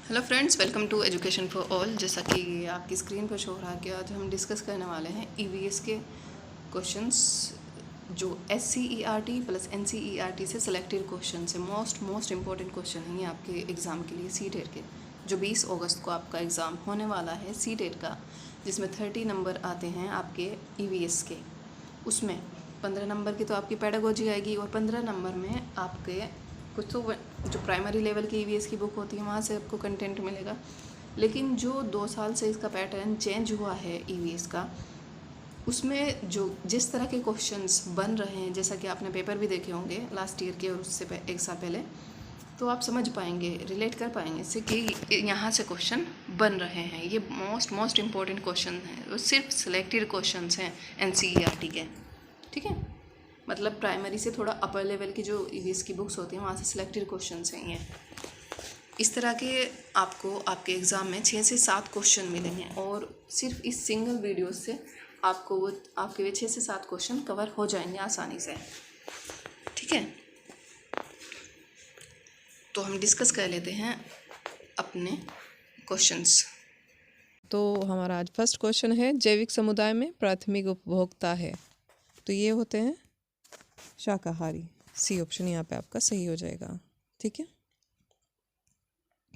Hello friends, welcome to education for all. जैसा कि आपकी स्क्रीन पर शो हो रहा है कि आज हम डिस्कस करने वाले हैं ईवीएस के क्वेश्चंस जो SCERT प्लस NCERT से सिलेक्टेड क्वेश्चन है। मोस्ट इम्पॉर्टेंट क्वेश्चन है ये आपके एग्ज़ाम के लिए सीटेट के, जो 20 अगस्त को आपका एग्ज़ाम होने वाला है सीटेट का, जिसमें 30 नंबर आते हैं आपके ईवीएस के। उसमें 15 नंबर की तो आपकी पेडागोजी आएगी और 15 नंबर में आपके कुछ तो जो प्राइमरी लेवल की ईवीएस की बुक होती है वहाँ से आपको कंटेंट मिलेगा। लेकिन जो 2 साल से इसका पैटर्न चेंज हुआ है ईवीएस का, उसमें जो जिस तरह के क्वेश्चंस बन रहे हैं, जैसा कि आपने पेपर भी देखे होंगे लास्ट ईयर के और उससे एक साल पहले, तो आप समझ पाएंगे, रिलेट कर पाएंगे इससे कि यहाँ से क्वेश्चन बन रहे हैं। ये मोस्ट इम्पॉर्टेंट क्वेश्चन है, वो सिर्फ सिलेक्टेड क्वेश्चंस हैं NCERT के, ठीक है। मतलब प्राइमरी से थोड़ा अपर लेवल की जो ईवीएस की बुक्स होती हैं वहाँ से सिलेक्टेड क्वेश्चंस हैं ये। इस तरह के आपको आपके एग्ज़ाम में 6 से 7 क्वेश्चन मिलेंगे और सिर्फ इस सिंगल वीडियो से आपको वो आपके वे 6 से 7 क्वेश्चन कवर हो जाएंगे आसानी से, ठीक है। तो हम डिस्कस कर लेते हैं अपने क्वेश्चंस। तो हमारा आज फर्स्ट क्वेश्चन है, जैविक समुदाय में प्राथमिक उपभोक्ता है, तो ये होते हैं शाकाहारी। सी ऑप्शन यहाँ पे आपका सही हो जाएगा, ठीक है।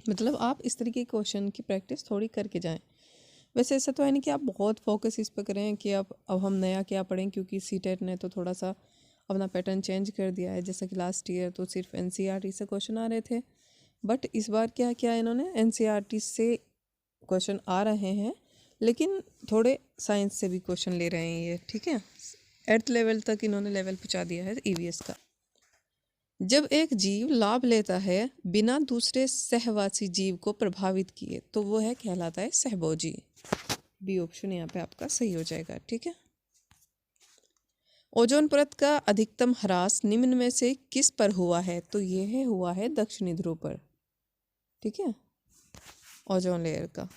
मतलब आप इस तरीके के क्वेश्चन की प्रैक्टिस थोड़ी करके जाएं। वैसे ऐसा तो है नहीं कि आप बहुत फोकस इस पर करें कि अब हम नया क्या पढ़ें, क्योंकि सीटेट ने तो थोड़ा सा अपना पैटर्न चेंज कर दिया है। जैसा कि लास्ट ईयर तो सिर्फ NCERT से क्वेश्चन आ रहे थे, बट इस बार क्या किया इन्होंने, NCERT से क्वेश्चन आ रहे हैं, लेकिन थोड़े साइंस से भी क्वेश्चन ले रहे हैं ये, ठीक है। 8th लेवल तक इन्होंने लेवल पहुंचा दिया है ईवीएस का। जब एक जीव लाभ लेता है बिना दूसरे सहवासी जीव को प्रभावित किए, तो वो है कहलाता है सहभोजी। बी ऑप्शन यहाँ पे आपका सही हो जाएगा, ठीक है। ओजोन परत का अधिकतम ह्रास निम्न में से किस पर हुआ है, तो यह हुआ है दक्षिणी ध्रुव पर, ठीक है, ओजोन लेयर का।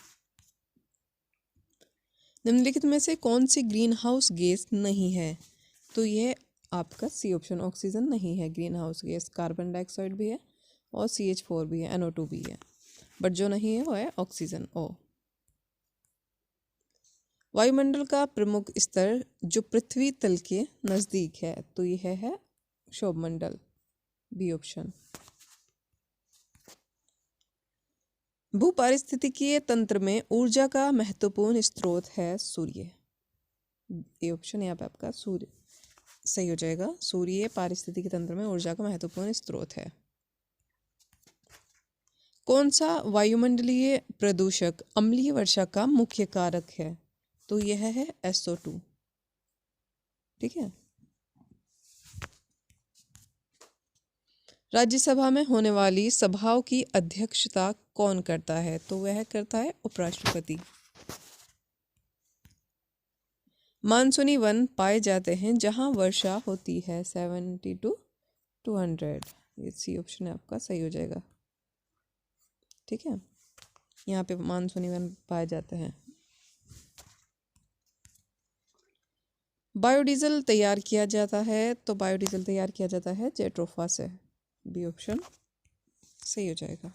निम्नलिखित में से कौन सी ग्रीन हाउस गैस नहीं है, तो यह आपका सी ऑप्शन ऑक्सीजन नहीं है। Green house gas carbon dioxide भी है और CH4 भी है, NO2 भी है, बट जो नहीं है वो है ऑक्सीजन, O। वायुमंडल का प्रमुख स्तर जो पृथ्वी तल के नज़दीक है, तो यह है क्षोभमंडल, बी ऑप्शन। भूपारिस्थितिकीय तंत्र में ऊर्जा का महत्वपूर्ण स्रोत है सूर्य। ए ऑप्शन यहाँ पे आपका सूर्य सही हो जाएगा। सूर्य पारिस्थितिकी तंत्र में ऊर्जा का महत्वपूर्ण स्रोत है। कौन सा वायुमंडलीय प्रदूषक अम्लीय वर्षा का मुख्य कारक है, तो यह है SO2, ठीक है। राज्यसभा में होने वाली सभाओं की अध्यक्षता कौन करता है, तो वह करता है उपराष्ट्रपति। मानसूनी वन पाए जाते हैं जहां वर्षा होती है 70 to 200। ये सी ऑप्शन आपका सही हो जाएगा, ठीक है। यहाँ पे मानसूनी वन पाए जाते हैं। बायोडीजल तैयार किया जाता है, तो बायोडीजल तैयार किया जाता है जेट्रोफा से, बी ऑप्शन सही हो जाएगा।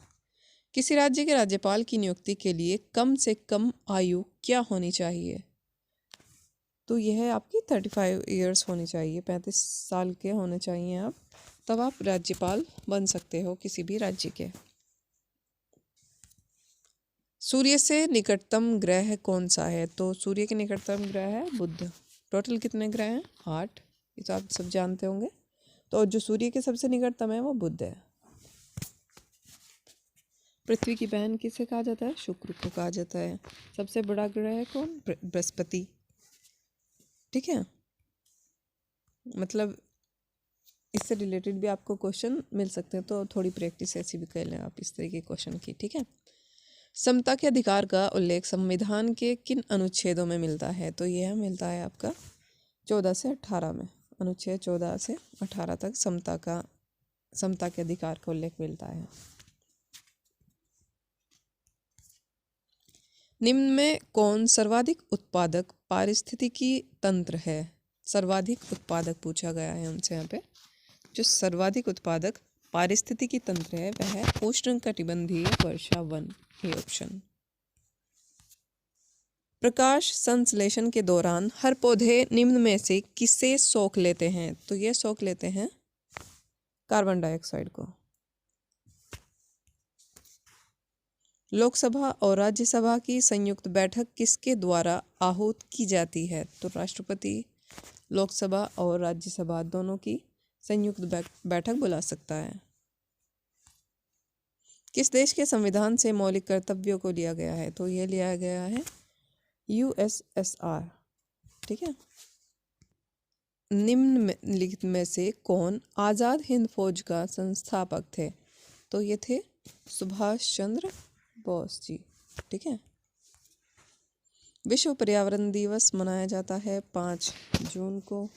किसी राज्य के राज्यपाल की नियुक्ति के लिए कम से कम आयु क्या होनी चाहिए, तो यह आपकी 35 ईयर्स होनी चाहिए, 35 साल के होने चाहिए आप, तब आप राज्यपाल बन सकते हो किसी भी राज्य के। सूर्य से निकटतम ग्रह कौन सा है, तो सूर्य के निकटतम ग्रह है बुध। टोटल कितने ग्रह हैं, 8, ये तो आप सब जानते होंगे। तो जो सूर्य के सबसे निकटतम है वो बुध है। पृथ्वी की बहन किसे कहा जाता है, शुक्र को कहा जाता है। सबसे बड़ा ग्रह है कौन, बृहस्पति, ठीक है। मतलब इससे रिलेटेड भी आपको क्वेश्चन मिल सकते हैं, तो थोड़ी प्रैक्टिस ऐसी भी कर लें आप इस तरह के क्वेश्चन की, ठीक है। समता के अधिकार का उल्लेख संविधान के किन अनुच्छेदों में मिलता है, तो यह मिलता है आपका 14 से 18 में। अनुच्छेद 14 से 18 तक समता के अधिकार का उल्लेख मिलता है। निम्न में कौन सर्वाधिक उत्पादक पारिस्थितिकी तंत्र है, सर्वाधिक उत्पादक पूछा गया है हमसे यहाँ पे। जो सर्वाधिक उत्पादक पारिस्थितिकी तंत्र है वह है उष्णकटिबंधीय वर्षा वन। A option. प्रकाश संश्लेषण के दौरान हर पौधे निम्न में से किसे सोख लेते हैं? तो ये सोख लेते हैं कार्बन डाइऑक्साइड को। लोकसभा और राज्यसभा की संयुक्त बैठक किसके द्वारा आहूत की जाती है? तो राष्ट्रपति लोकसभा और राज्यसभा दोनों की संयुक्त बैठक बुला सकता है। किस देश के संविधान से मौलिक कर्तव्यों को लिया गया है? तो यह लिया गया है USSR। ठीक है। निम्नलिखित में से कौन आज़ाद हिंद फौज का संस्थापक थे? तो ये थे सुभाष चंद्र बोस जी। ठीक है। विश्व पर्यावरण दिवस मनाया जाता है 5 जून को।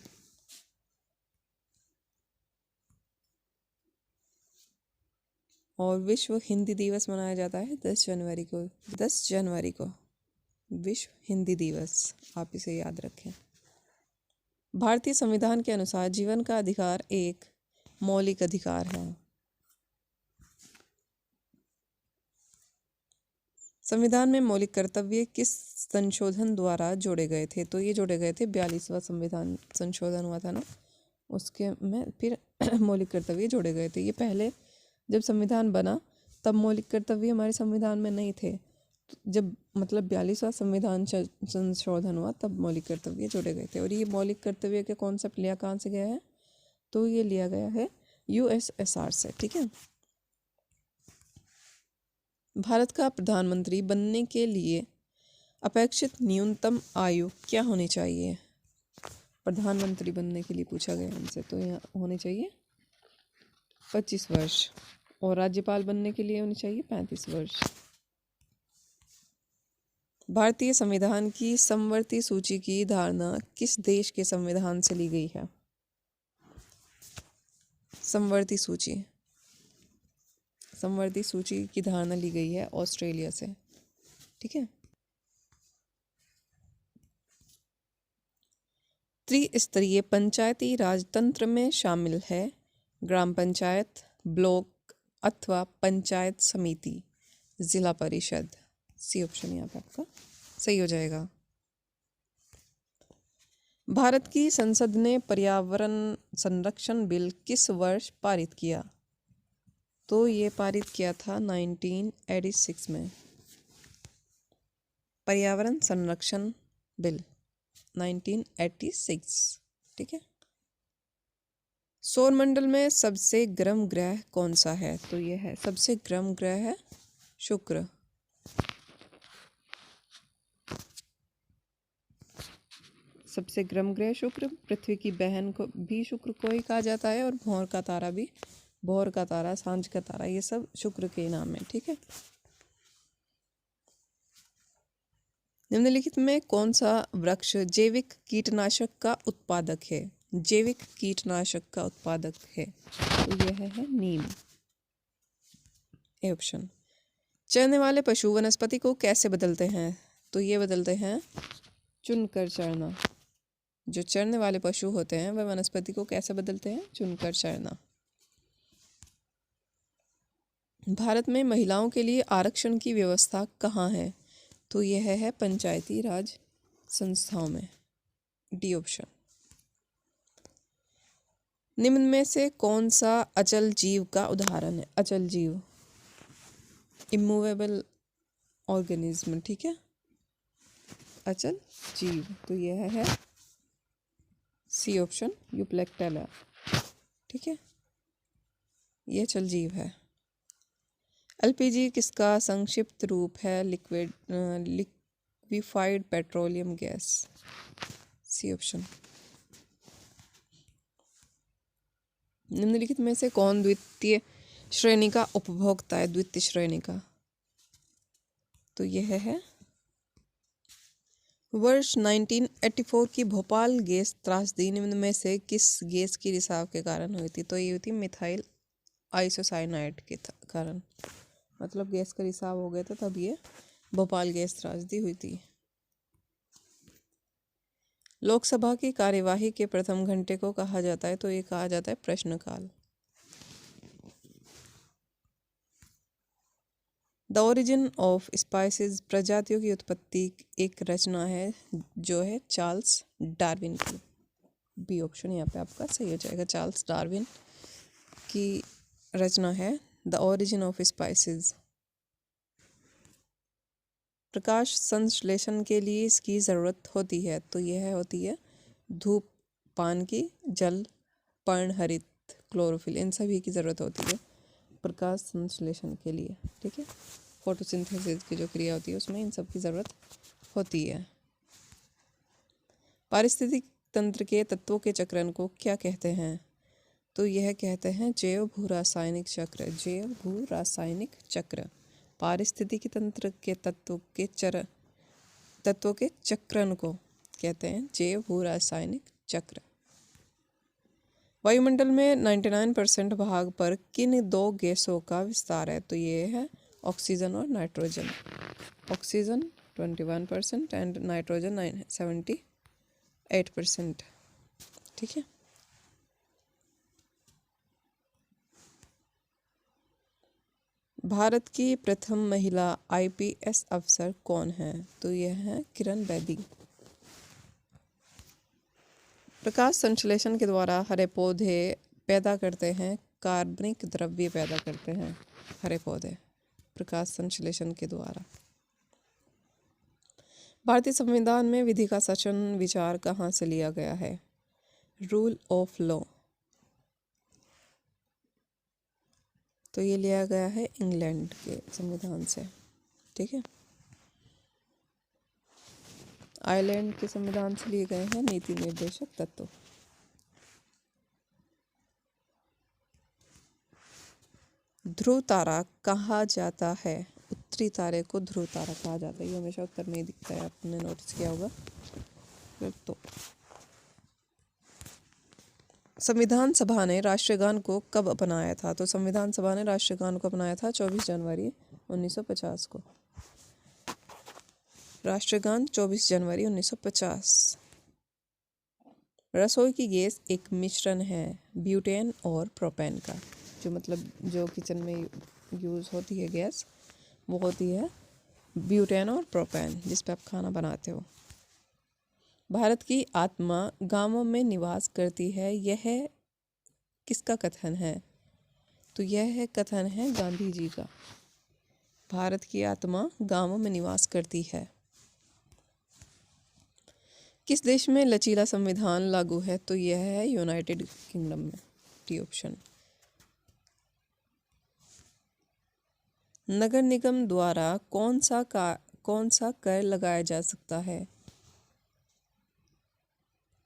और विश्व हिंदी दिवस मनाया जाता है 10 जनवरी को। 10 जनवरी को विश्व हिंदी दिवस, आप इसे याद रखें। भारतीय संविधान के अनुसार जीवन का अधिकार एक मौलिक अधिकार है। संविधान में मौलिक कर्तव्य किस संशोधन द्वारा जोड़े गए थे? तो ये जोड़े गए थे 42वां संविधान संशोधन हुआ था ना, उसके में फिर मौलिक कर्तव्य जोड़े गए थे। ये पहले जब संविधान बना तब मौलिक कर्तव्य हमारे संविधान में नहीं थे। जब मतलब 42वां संविधान संशोधन हुआ तब मौलिक कर्तव्य जोड़े गए थे। और ये मौलिक कर्तव्य के कॉन्सेप्ट लिया कहाँ से गया है? तो ये लिया गया है USSR से। ठीक है। भारत का प्रधानमंत्री बनने के लिए अपेक्षित न्यूनतम आयु क्या होनी चाहिए? प्रधानमंत्री बनने के लिए पूछा गया हमसे, तो यहाँ होनी चाहिए 25 वर्ष। और राज्यपाल बनने के लिए होनी चाहिए 35 वर्ष। भारतीय संविधान की समवर्ती सूची की धारणा किस देश के संविधान से ली गई है? समवर्ती सूची की धारणा ली गई है ऑस्ट्रेलिया से। ठीक है। त्रिस्तरीय पंचायती राज तंत्र में शामिल है ग्राम पंचायत, ब्लॉक अथवा पंचायत समिति, जिला परिषद। सी ऑप्शन यहाँ पे आपका सही हो जाएगा। भारत की संसद ने पर्यावरण संरक्षण बिल किस वर्ष पारित किया? तो ये पारित किया था 1986 में। पर्यावरण संरक्षण बिल 1986। ठीक है। सौरमंडल में सबसे गर्म ग्रह कौन सा है? तो ये है सबसे गर्म ग्रह है शुक्र। सबसे गर्म ग्रह शुक्र। पृथ्वी की बहन को भी शुक्र को ही कहा जाता है। और भौर का तारा, सांझ का तारा, ये सब शुक्र के नाम है। ठीक है। निम्नलिखित में कौन सा वृक्ष जैविक कीटनाशक का उत्पादक है? जैविक कीटनाशक का उत्पादक है तो यह है नीम। A option. चरने वाले पशु वनस्पति को कैसे बदलते हैं? तो ये बदलते हैं चुनकर चरना। जो चरने वाले पशु होते हैं वह वनस्पति को कैसे बदलते हैं? चुनकर चरना। भारत में महिलाओं के लिए आरक्षण की व्यवस्था कहाँ है? तो यह है पंचायती राज संस्थाओं में। D option. निम्न में से कौन सा अचल जीव का उदाहरण है? अचल जीव, इमूवेबल ऑर्गेनिज्म। ठीक है। अचल जीव तो यह है सी ऑप्शन, यूप्लेक्टेला। ठीक है। ये अचल जीव है। LPG किसका संक्षिप्त रूप है? Liquefied petroleum gas. C option. निम्नलिखित में से कौन द्वितीय श्रेणी का उपभोक्ता है? द्वितीय श्रेणी का तो यह है वर्ष 1984 की भोपाल गैस त्रासदी निम्न में से किस गैस की रिसाव के कारण हुई थी? तो ये हुई थी मिथाइल आइसोसाइनाइड के कारण। मतलब गैस का रिसाव हो गया था तब ये भोपाल गैस त्रासदी हुई थी। लोकसभा की कार्यवाही के प्रथम घंटे को कहा जाता है? तो ये कहा जाता है प्रश्नकाल। द ओरिजिन ऑफ स्पाइसेस, प्रजातियों की उत्पत्ति, एक रचना है जो है चार्ल्स डार्विन की। बी ऑप्शन यहाँ पे आपका सही हो जाएगा। चार्ल्स डार्विन की रचना है द ओरिजिन ऑफ स्पाइसेस। प्रकाश संश्लेषण के लिए इसकी ज़रूरत होती है, तो यह होती है धूप, पान की, जल, पर्णहरित, क्लोरोफिल, इन सभी की ज़रूरत होती है प्रकाश संश्लेषण के लिए। ठीक है, फोटोसिंथेसिस की जो क्रिया होती है उसमें इन सब की ज़रूरत होती है। पारिस्थितिक तंत्र के तत्वों के चक्रण को क्या कहते हैं? तो यह कहते हैं जैव भू रासायनिक चक्र। जैव भू रासायनिक चक्र। पारिस्थितिकी तंत्र के तत्वों के चक्रण को कहते हैं जैव भू रासायनिक चक्र। वायुमंडल में 99% भाग पर किन दो गैसों का विस्तार है? तो ये है ऑक्सीजन और नाइट्रोजन। Oxygen 21% and nitrogen 78%। ठीक है, भारत की प्रथम महिला IPS अफसर कौन है? तो यह है किरण बेदी। प्रकाश संश्लेषण के द्वारा हरे पौधे पैदा करते हैं, कार्बनिक द्रव्य पैदा करते हैं हरे पौधे प्रकाश संश्लेषण के द्वारा। भारतीय संविधान में विधि का शासन विचार कहाँ से लिया गया है? Rule of law. तो ये लिया गया है इंग्लैंड के संविधान से। ठीक है, आयरलैंड के संविधान से लिए गए हैं नीति निर्देशक तत्व। ध्रुव तारा कहा जाता है? उत्तरी तारे को ध्रुव तारा कहा जाता है। ये हमेशा उत्तर में ही दिखता है, आपने नोटिस किया होगा। फिर तो संविधान सभा ने राष्ट्रगान को कब अपनाया था? तो संविधान सभा ने राष्ट्रगान को अपनाया था 24 जनवरी 1950 को। राष्ट्रगान 24 जनवरी 1950। रसोई की गैस एक मिश्रण है ब्यूटेन और प्रोपेन का। जो किचन में यूज़ होती है गैस, वो होती है ब्यूटेन और प्रोपेन, जिस पे आप खाना बनाते हो। भारत की आत्मा गांवों में निवास करती है, यह किसका कथन है? तो यह कथन है गांधी जी का। भारत की आत्मा गांवों में निवास करती है। किस देश में लचीला संविधान लागू है? तो यह है यूनाइटेड किंगडम में। T option. नगर निगम द्वारा कौन सा कर लगाया जा सकता है?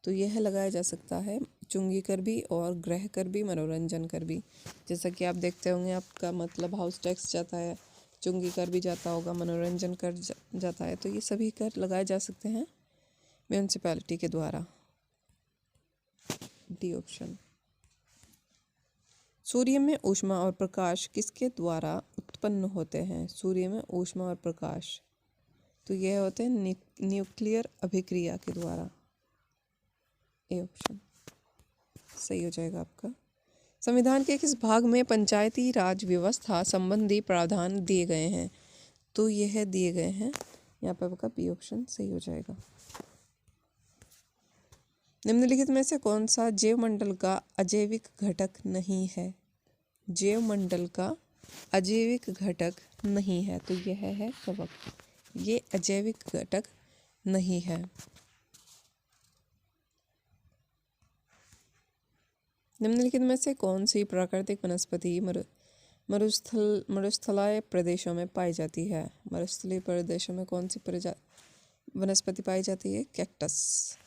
तो यह लगाया जा सकता है चुंगी कर भी और गृह कर भी, मनोरंजन कर भी। जैसा कि आप देखते होंगे, आपका मतलब हाउस टैक्स जाता है, चुंगी कर भी जाता होगा, मनोरंजन कर जाता है। तो ये सभी कर लगाए जा सकते हैं म्यूनसिपैलिटी के द्वारा। D option. सूर्य में ऊष्मा और प्रकाश किसके द्वारा उत्पन्न होते हैं? सूर्य में ऊष्मा और प्रकाश, तो यह होते हैं न्यूक्लियर अभिक्रिया के द्वारा। ए ऑप्शन सही हो जाएगा आपका। संविधान के किस भाग में पंचायती राज व्यवस्था संबंधी प्रावधान दिए गए हैं? तो यह दिए गए हैं यहाँ पर आपका बी ऑप्शन सही हो जाएगा। निम्नलिखित में से कौन सा जैव मंडल का अजैविक घटक नहीं है? जैव मंडल का अजैविक घटक नहीं है, तो यह है कवक। ये अजैविक घटक नहीं है। निम्नलिखित में से कौन सी प्राकृतिक वनस्पति मरुस्थलीय प्रदेशों में पाई जाती है? मरुस्थलीय प्रदेशों में कौन सी वनस्पति पाई जाती है? कैक्टस।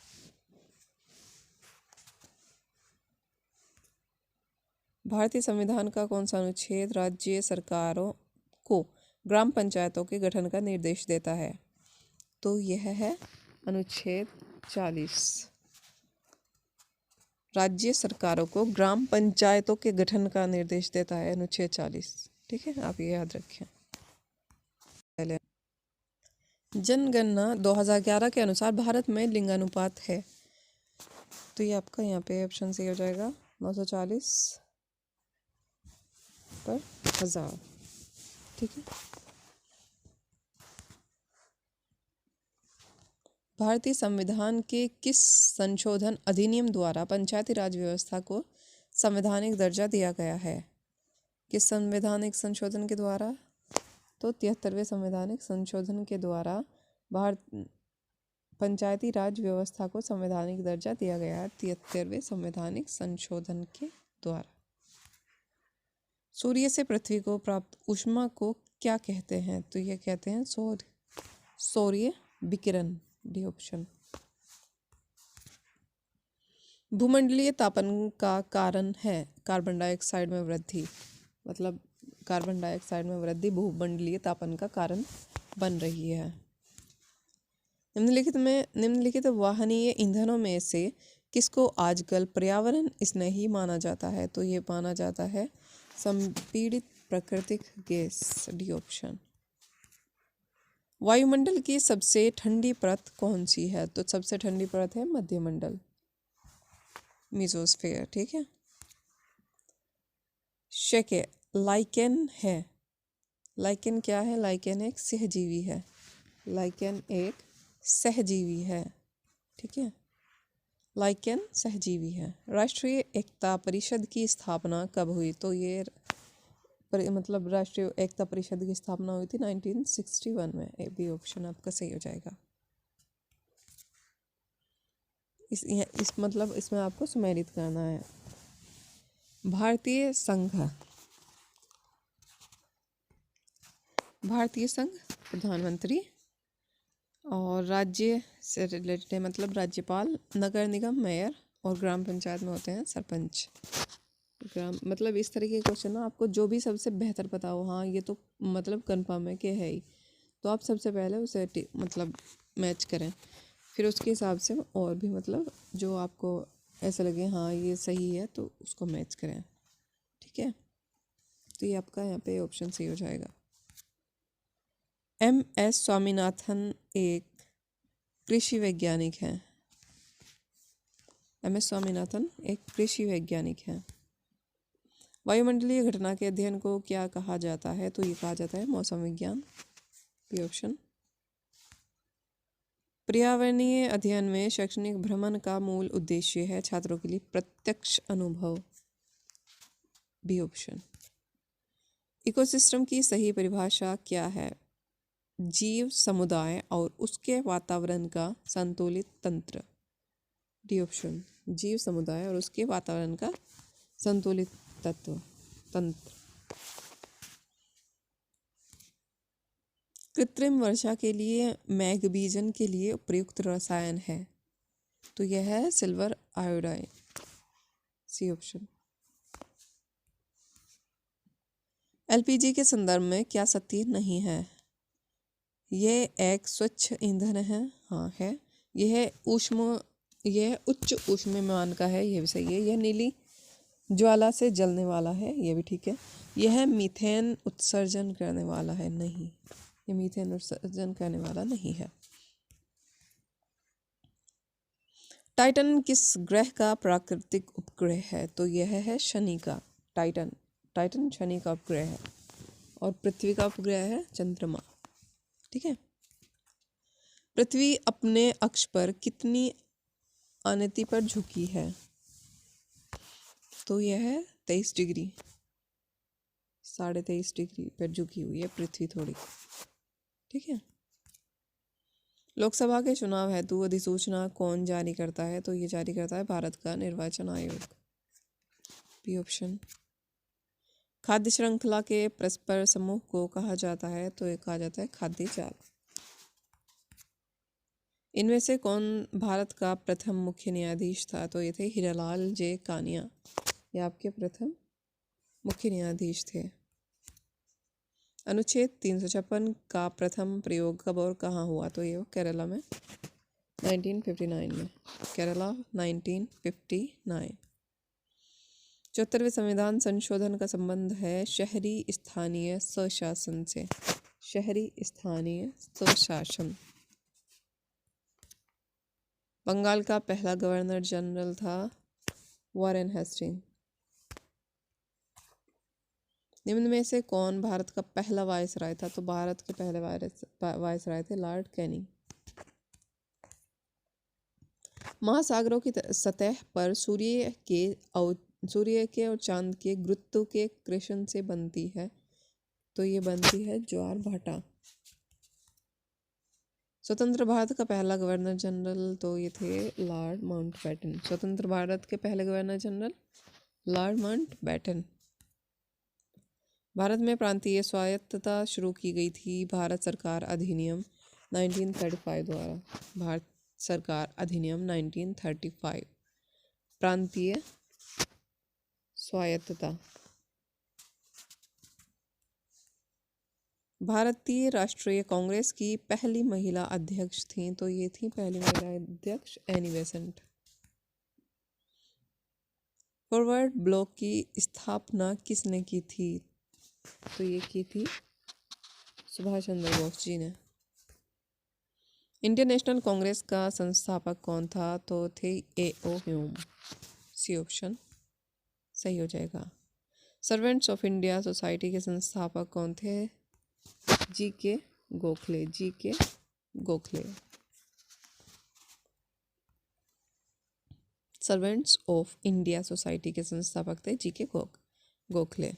भारतीय संविधान का कौन सा अनुच्छेद राज्य सरकारों को ग्राम पंचायतों के गठन का निर्देश देता है? तो यह है अनुच्छेद 40। राज्य सरकारों को ग्राम पंचायतों के गठन का निर्देश देता है अनुच्छेद 40। ठीक है, आप ये याद रखें। पहले जनगणना 2011 के अनुसार भारत में लिंगानुपात है, तो ये आपका यहाँ पे ऑप्शन सही हो जाएगा 940/1000। ठीक है, भारतीय संविधान के किस संशोधन अधिनियम द्वारा पंचायती राज व्यवस्था को संवैधानिक दर्जा दिया गया है? किस संवैधानिक संशोधन के द्वारा? तो 73वें संवैधानिक संशोधन के द्वारा भारत पंचायती राज व्यवस्था को संवैधानिक दर्जा दिया गया है, 73वें संवैधानिक संशोधन के द्वारा। सूर्य से पृथ्वी को प्राप्त ऊष्मा को क्या कहते हैं? तो ये कहते हैं सौर्य विकिरण, डी ऑप्शन। भूमंडलीय तापन का कारण है कार्बन डाइऑक्साइड में वृद्धि, मतलब कार्बन डाइऑक्साइड में वृद्धि भूमंडलीय तापन का कारण बन रही है। निम्नलिखित वाहनीय ईंधनों में से किसको आजकल पर्यावरण स्नेही माना जाता है? तो ये माना जाता है संपीड़ित प्राकृतिक गैस, डी ऑप्शन। वायुमंडल की सबसे ठंडी परत कौन सी है? तो सबसे ठंडी परत है मध्यमंडल, मेसोस्फेयर, ठीक है। शेके लाइकेन है। लाइकेन क्या है? लाइकेन एक सहजीवी है। लाइकेन एक सहजीवी है, ठीक है। लाइकेन सहजीवी है। राष्ट्रीय एकता परिषद की स्थापना कब हुई? तो ये मतलब राष्ट्रीय एकता परिषद की स्थापना हुई थी 1961 में। ए बी ऑप्शन आपका सही हो जाएगा। इस मतलब इसमें आपको सुमेलित करना है। भारतीय संघ प्रधानमंत्री और राज्य से रिलेटेड है, मतलब राज्यपाल, नगर निगम मेयर और ग्राम पंचायत में होते हैं सरपंच। ग्राम मतलब इस तरह के क्वेश्चन ना आपको जो भी सबसे बेहतर पता हो, हाँ ये तो मतलब कंफर्म है कि है ही, तो आप सबसे पहले उसे मतलब मैच करें, फिर उसके हिसाब से और भी मतलब जो आपको ऐसा लगे हाँ ये सही है तो उसको मैच करें, ठीक है। तो ये आपका यहाँ पे ऑप्शन सही हो जाएगा। MS स्वामीनाथन एक कृषि वैज्ञानिक हैं। MS स्वामीनाथन एक कृषि वैज्ञानिक हैं। वायुमंडलीय घटना के अध्ययन को क्या कहा जाता है? तो ये कहा जाता है मौसम विज्ञान, बी ऑप्शन। पर्यावरणीय अध्ययन में शैक्षणिक भ्रमण का मूल उद्देश्य है छात्रों के लिए प्रत्यक्ष अनुभव, बी ऑप्शन। इकोसिस्टम की सही परिभाषा क्या है? जीव समुदाय और उसके वातावरण का संतुलित तंत्र, डी ऑप्शन। जीव समुदाय और उसके वातावरण का संतुलित तंत्र। कृत्रिम वर्षा के लिए मैग्नीशियम के लिए उपयुक्त रसायन है, तो यह है silver iodide, C option. LPG के संदर्भ में क्या सत्य नहीं है? यह एक स्वच्छ ईंधन है, हाँ है। यह उच्च ऊष्मामान का है, यह भी सही है। यह नीली ज्वाला से जलने वाला है, यह भी ठीक है। यह मीथेन उत्सर्जन करने वाला है, नहीं, ये मीथेन उत्सर्जन करने वाला नहीं है। टाइटन किस ग्रह का प्राकृतिक उपग्रह है? तो यह है शनि का। टाइटन शनि का उपग्रह है और पृथ्वी का उपग्रह है चंद्रमा, ठीक है। पृथ्वी अपने अक्ष पर कितनी अनति पर झुकी है? तो यह है 23 डिग्री, 23.5 डिग्री पर झुकी हुई है पृथ्वी थोड़ी, ठीक है। लोकसभा के चुनाव हेतु अधिसूचना कौन जारी करता है? तो ये जारी करता है भारत का निर्वाचन आयोग, बी ऑप्शन। खाद्य श्रृंखला के परस्पर समूह को कहा जाता है? तो ये कहा जाता है खाद्य जाल। इनमें से कौन भारत का प्रथम मुख्य न्यायाधीश था? तो ये थे हीरालाल जे कानिया, ये आपके प्रथम मुख्य न्यायाधीश थे। अनुच्छेद 356 का प्रथम प्रयोग कब और कहाँ हुआ? तो ये केरला में 1959 में, केरला 1959। 74वें संविधान संशोधन का संबंध है शहरी स्थानीय स्वशासन से, शहरी स्थानीय स्वशासन। बंगाल का पहला गवर्नर जनरल था वॉरेन हेस्टिंग। निम्न में से कौन भारत का पहला वायसराय था? तो भारत के पहले वायसराय थे लॉर्ड कैनिंग। महासागरों की सतह पर सूर्य के और चांद के गुरुत्व के कृषण से बनती है, तो ये बनती है ज्वार-भाटा। स्वतंत्र भारत का पहला गवर्नर जनरल, तो ये थे लॉर्ड माउंटबेटन। स्वतंत्र भारत के पहले governor general Lord Mountbatten. Bharat में प्रांतीय स्वायत्तता शुरू की गई थी भारत सरकार अधिनियम 1935 द्वारा। भारत सरकार अधिनियम 1935। प्रांतीय स्वायत्तता। भारतीय राष्ट्रीय कांग्रेस की पहली महिला अध्यक्ष थीं, तो ये थी पहली महिला अध्यक्ष एनी बेसेंट। फॉरवर्ड ब्लॉक की स्थापना किसने की थी, तो ये की थी सुभाष चंद्र बोस जी ने। इंडियन नेशनल कांग्रेस का संस्थापक कौन था, तो थे A.O. ह्यूम। सी ऑप्शन सही हो जाएगा। सर्वेंट्स ऑफ इंडिया सोसाइटी के संस्थापक कौन थे, G.K. Gokhale. G.K. Gokhale. Servants of India society के संस्थापक थे G.K. गोखले।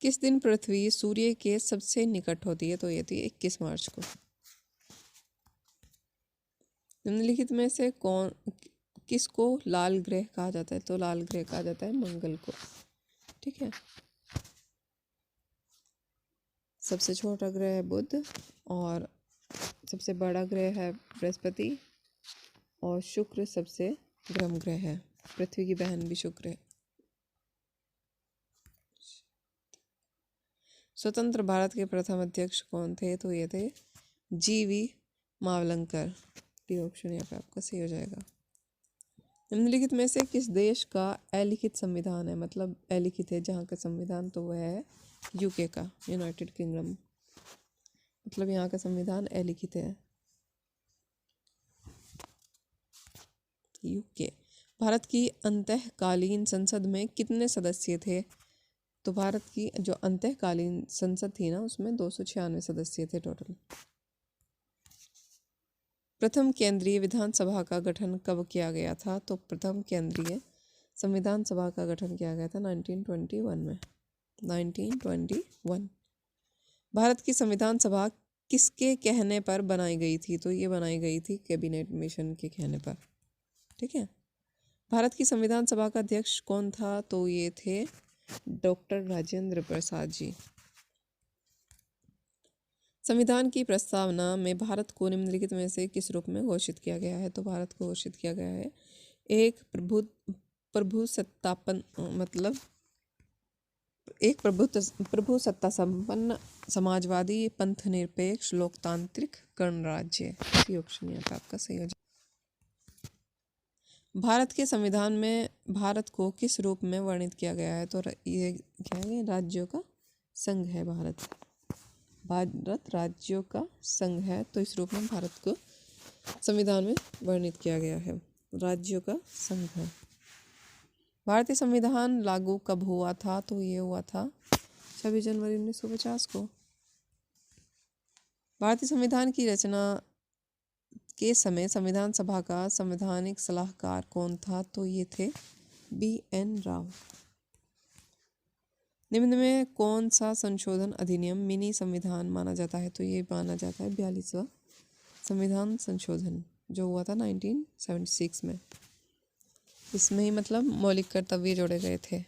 किस दिन पृथ्वी सूर्य के सबसे निकट होती है, तो ये थी 21 मार्च को। निम्नलिखित में से किसको लाल ग्रह कहा जाता है, तो लाल ग्रह कहा जाता है मंगल को। ठीक है। सबसे छोटा ग्रह है बुध, और सबसे बड़ा ग्रह है बृहस्पति, और शुक्र सबसे गर्म ग्रह है। पृथ्वी की बहन भी शुक्र है। स्वतंत्र भारत के प्रथम अध्यक्ष कौन थे, तो ये थे G.V. मावलंकर। डी ऑप्शन यहाँ पे आपका सही हो जाएगा। निम्नलिखित में से किस देश का अलिखित संविधान है, मतलब अलिखित है जहाँ का संविधान, तो वह है यूके का, यूनाइटेड किंगडम। मतलब यहाँ का संविधान अलिखित है, यूके। भारत की अंतःकालीन संसद में कितने सदस्य थे, तो भारत की जो अंतःकालीन संसद थी ना, उसमें 296 सदस्य थे टोटल। प्रथम केंद्रीय विधानसभा का गठन कब किया गया था, तो प्रथम केंद्रीय संविधान सभा का गठन किया गया था 1921 में। 1921। भारत की संविधान सभा किसके कहने पर बनाई गई थी, तो ये बनाई गई थी कैबिनेट मिशन के कहने पर। ठीक है। भारत की संविधान सभा का अध्यक्ष कौन था, तो ये थे डॉक्टर राजेंद्र प्रसाद जी। संविधान की प्रस्तावना में भारत को निम्नलिखित में से किस रूप में घोषित किया गया है, तो भारत को घोषित किया गया है एक प्रभुसत्तापन, मतलब एक प्रभुसत्ता संपन्न समाजवादी पंथ निरपेक्ष लोकतांत्रिक गणराज्य। सी ऑप्शन यहाँ पे आपका सही हो जाए। भारत के संविधान में भारत को किस रूप में वर्णित किया गया है, तो ये क्या है, राज्यों का संघ है भारत। भारत राज्यों का संघ है, तो इस रूप में भारत को संविधान में वर्णित किया गया है, राज्यों का संघ है। भारतीय संविधान लागू कब हुआ था, तो ये हुआ था 26 जनवरी 1950 को। भारतीय संविधान की रचना के समय संविधान सभा का संवैधानिक सलाहकार कौन था, तो ये थे B.N. राव। निम्न में कौन सा संशोधन अधिनियम मिनी संविधान माना जाता है, तो ये माना जाता है 42वां संविधान संशोधन, जो हुआ था 1976 में। इसमें ही मतलब मौलिक कर्तव्य जोड़े गए थे।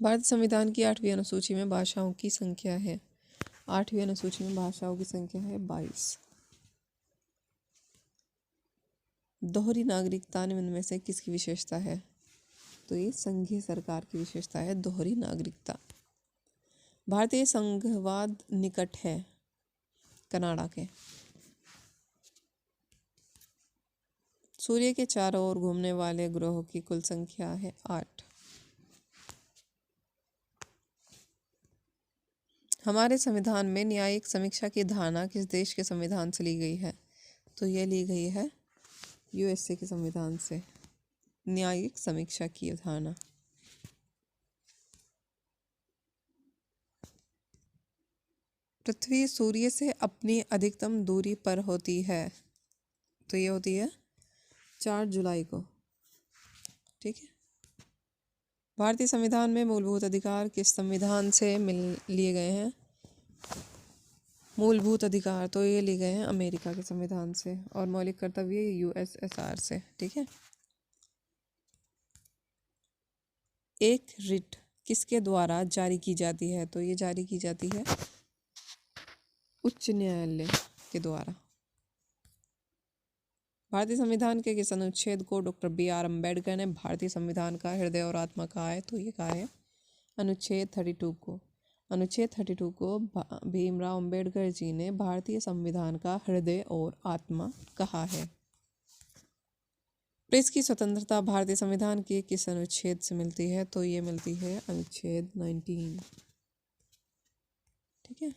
भारतीय संविधान की 8वीं अनुसूची में भाषाओं की संख्या है, 8वीं अनुसूची में भाषाओं की संख्या है 22। दोहरी नागरिकता निम्न में से किसकी विशेषता है, तो ये संघीय सरकार की विशेषता है दोहरी नागरिकता। भारतीय संघवाद निकट है कनाडा के। सूर्य के चारों ओर घूमने वाले ग्रहों की कुल संख्या है 8। हमारे संविधान में न्यायिक समीक्षा की धारणा किस देश के संविधान से ली गई है, तो ये ली गई है USA के संविधान से, न्यायिक समीक्षा की धारणा। पृथ्वी सूर्य से अपनी अधिकतम दूरी पर होती है, तो ये होती है 4 जुलाई को। ठीक है। भारतीय संविधान में मूलभूत अधिकार किस संविधान से लिए गए हैं? मूलभूत अधिकार तो ये लिए गए हैं अमेरिका के संविधान से, और मौलिक कर्तव्य यूएसएसआर से। ठीक है। एक रिट किसके द्वारा जारी की जाती है? तो ये जारी की जाती है उच्च न्यायालय के द्वारा। भारतीय संविधान के किस अनुच्छेद को डॉक्टर BR अम्बेडकर ने भारतीय संविधान का हृदय और आत्मा कहा है? तो ये कहा है अनुच्छेद 32 को। अनुच्छेद 32 को भीमराव अम्बेडकर जी ने भारतीय संविधान का हृदय और आत्मा कहा है। प्रेस की स्वतंत्रता भारतीय संविधान के किस अनुच्छेद से मिलती है? तो ये मिलती है अनुच्छेद 19। ठीक है।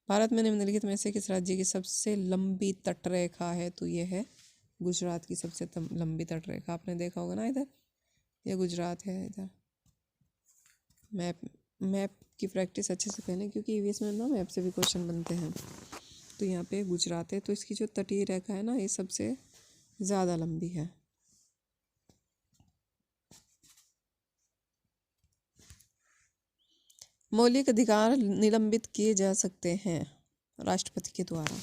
भारत में निम्नलिखित में से किस राज्य की सबसे लंबी तटरेखा है? तो ये है गुजरात की सबसे लंबी तटरेखा। आपने देखा होगा ना, इधर ये गुजरात है। इधर मैप की प्रैक्टिस अच्छे से करें, क्योंकि ईवीएस में ना मैप से भी क्वेश्चन बनते हैं। तो यहाँ पे गुजरात है, तो इसकी जो तटीय रेखा है ना, ये सबसे ज़्यादा लंबी है। मौलिक अधिकार निलंबित किए जा सकते हैं राष्ट्रपति के द्वारा।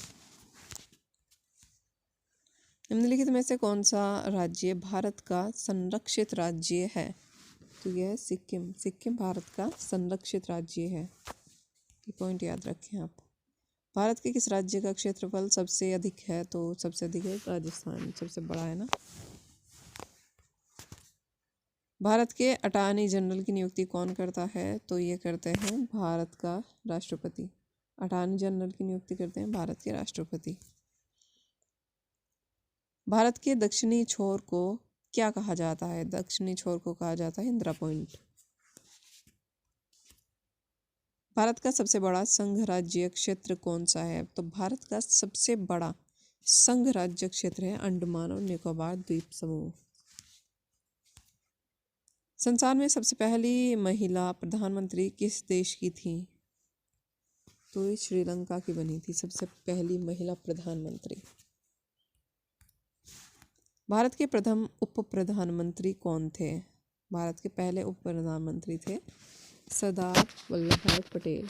निम्नलिखित में से कौन सा राज्य भारत का संरक्षित राज्य है? तो यह है सिक्किम। सिक्किम भारत का संरक्षित राज्य है। ये पॉइंट याद रखें आप। भारत के किस राज्य का क्षेत्रफल सबसे अधिक है? तो सबसे अधिक है राजस्थान, सबसे बड़ा है ना। भारत के अटॉर्नी जनरल की नियुक्ति कौन करता है? तो ये करते हैं भारत का राष्ट्रपति। अटॉर्नी जनरल की नियुक्ति करते हैं भारत के राष्ट्रपति। भारत के दक्षिणी छोर को क्या कहा जाता है? दक्षिणी छोर को कहा जाता है इंदिरा पॉइंट। भारत का सबसे बड़ा संघ राज्य क्षेत्र कौन सा है? तो भारत का सबसे बड़ा संघ राज्य क्षेत्र है अंडमान और निकोबार द्वीप समूह। संसार में सबसे पहली महिला प्रधानमंत्री किस देश की थी? तो ये श्रीलंका की बनी थी सबसे पहली महिला प्रधानमंत्री। भारत के प्रथम उप प्रधानमंत्री कौन थे? भारत के पहले उप प्रधानमंत्री थे सरदार वल्लभ भाई पटेल।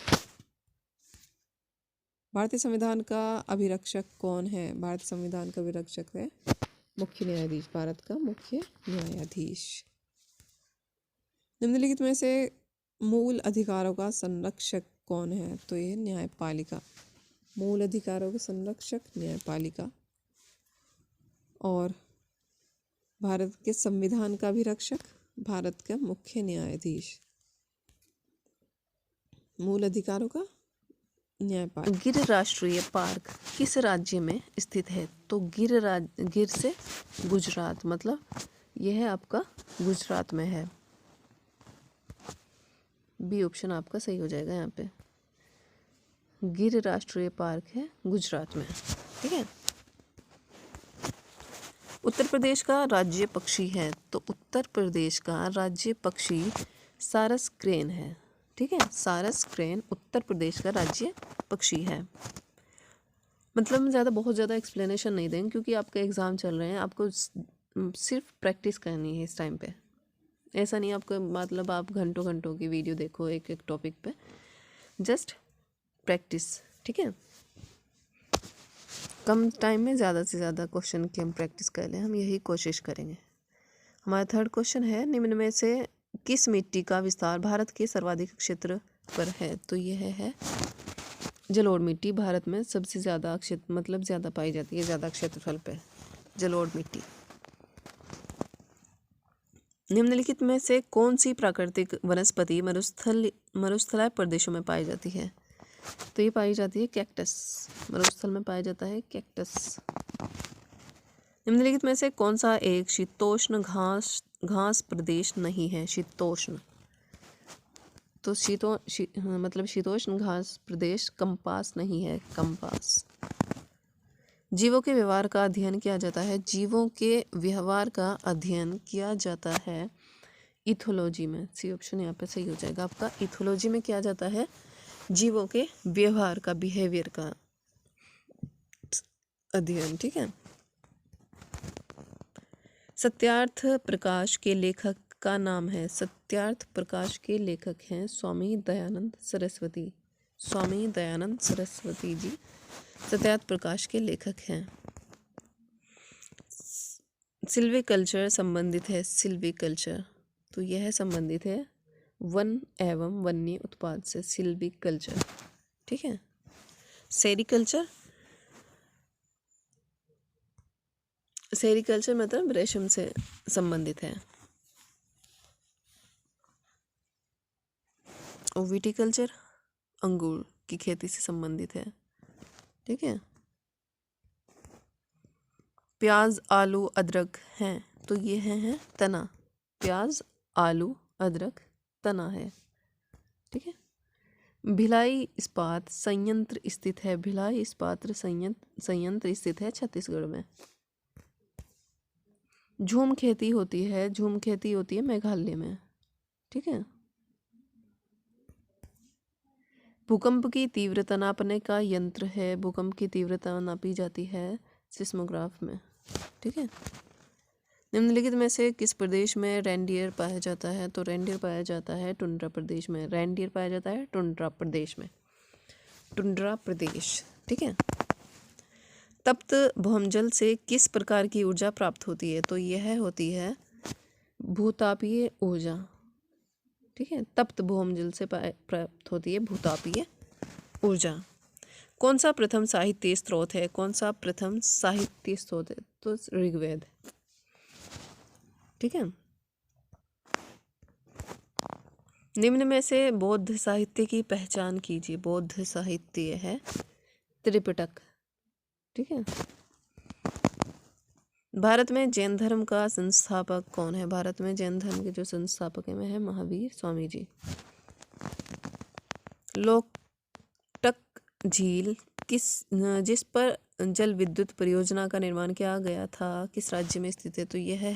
भारतीय संविधान का अभिरक्षक कौन है? भारतीय संविधान का अभिरक्षक है मुख्य न्यायाधीश, भारत का मुख्य न्यायाधीश। निम्नलिखित में से मूल अधिकारों का संरक्षक कौन है? तो ये न्यायपालिका। मूल अधिकारों का संरक्षक न्यायपालिका। और भारत के संविधान का भी रक्षक भारत का मुख्य न्यायाधीश। मूल अधिकारों का न्यायपालिका। गिर राष्ट्रीय पार्क किस राज्य में स्थित है? तो गिर से गुजरात, मतलब यह है आपका गुजरात में है। बी ऑप्शन आपका सही हो जाएगा यहाँ पे। गिर राष्ट्रीय पार्क है गुजरात में। ठीक है। उत्तर प्रदेश का राज्य पक्षी है? तो उत्तर प्रदेश का राज्य पक्षी सारस क्रेन है। ठीक है। सारस क्रेन उत्तर प्रदेश का राज्य पक्षी है। मतलब हम बहुत ज़्यादा एक्सप्लेनेशन नहीं देंगे, क्योंकि आपके एग्ज़ाम चल रहे हैं, आपको सिर्फ प्रैक्टिस करनी है इस टाइम पे। ऐसा नहीं आपको मतलब आप घंटों घंटों की वीडियो देखो एक एक टॉपिक पे, जस्ट प्रैक्टिस। ठीक है। कम टाइम में ज़्यादा से ज़्यादा क्वेश्चन की हम प्रैक्टिस कर लें, हम यही कोशिश करेंगे। हमारा थर्ड क्वेश्चन है, निम्न में से किस मिट्टी का विस्तार भारत के सर्वाधिक क्षेत्र पर है? तो यह है जलोढ़ मिट्टी। भारत में सबसे ज़्यादा मतलब ज़्यादा पाई जाती है, ज़्यादा क्षेत्रफल पे जलोढ़ मिट्टी। निम्नलिखित में से कौन सी प्राकृतिक वनस्पति मरुस्थलीय प्रदेशों में पाई जाती है? तो ये पाई जाती है कैक्टस। मरुस्थल में पाया जाता है कैक्टस। निम्नलिखित में से कौन सा एक शीतोष्ण घास प्रदेश नहीं है? शीतोष्ण, तो मतलब शीतोष्ण घास प्रदेश कंपास नहीं है, कंपास। जीवों के व्यवहार का अध्ययन किया जाता है? जीवों के व्यवहार का अध्ययन किया जाता है इथोलॉजी में। सी ऑप्शन यहाँ पे सही हो जाएगा आपका। इथोलॉजी में किया जाता है जीवों के व्यवहार का, बिहेवियर का अध्ययन। ठीक है। सत्यार्थ प्रकाश के लेखक का नाम है, सत्यार्थ प्रकाश के लेखक हैं स्वामी दयानंद सरस्वती। स्वामी दयानंद सरस्वती जी सत्यार्थ प्रकाश के लेखक हैं। सिल्वीकल्चर संबंधित है, सिल्वीकल्चर तो यह संबंधित है वन एवं वन्य उत्पाद से, सिल्वीकल्चर। ठीक है। सेरिकल्चर, सेरिकल्चर मतलब रेशम से संबंधित है। और विटिकल्चर अंगूर की खेती से संबंधित है। ठीक है। प्याज, आलू, अदरक हैं तो ये हैं तना। प्याज, आलू, अदरक तना है। ठीक है। भिलाई इस्पात संयंत्र स्थित है, भिलाई इस्पात संयंत्र स्थित है छत्तीसगढ़ में। झूम खेती होती है, झूम खेती होती है मेघालय में। ठीक है। भूकंप की तीव्रता नापने का यंत्र है, भूकंप की तीव्रता नापी जाती है सिस्मोग्राफ में। ठीक है। निम्नलिखित में से किस प्रदेश में रेंडियर पाया जाता है? तो रेंडियर पाया जाता है टुंड्रा प्रदेश में, रेंडियर पाया जाता है टुंड्रा प्रदेश में, टुंड्रा प्रदेश। ठीक है। तप्त भौमजल से किस प्रकार की ऊर्जा प्राप्त होती है? तो यह होती है भूतापीय ऊर्जा। ठीक है। तप्त भौमजल से प्राप्त होती है भूतापीय ऊर्जा। कौन सा प्रथम साहित्य स्रोत है? कौन सा प्रथम साहित्य स्रोत है? तो ऋग्वेद। ठीक है। निम्न में से बौद्ध साहित्य की पहचान कीजिए। बौद्ध साहित्य है त्रिपिटक। ठीक है। भारत में जैन धर्म का संस्थापक कौन है? भारत में जैन धर्म के जो संस्थापक हैं वह है महावीर स्वामी जी। लोकटक झील जिस पर जल विद्युत परियोजना का निर्माण किया गया था किस राज्य में स्थित है? तो यह है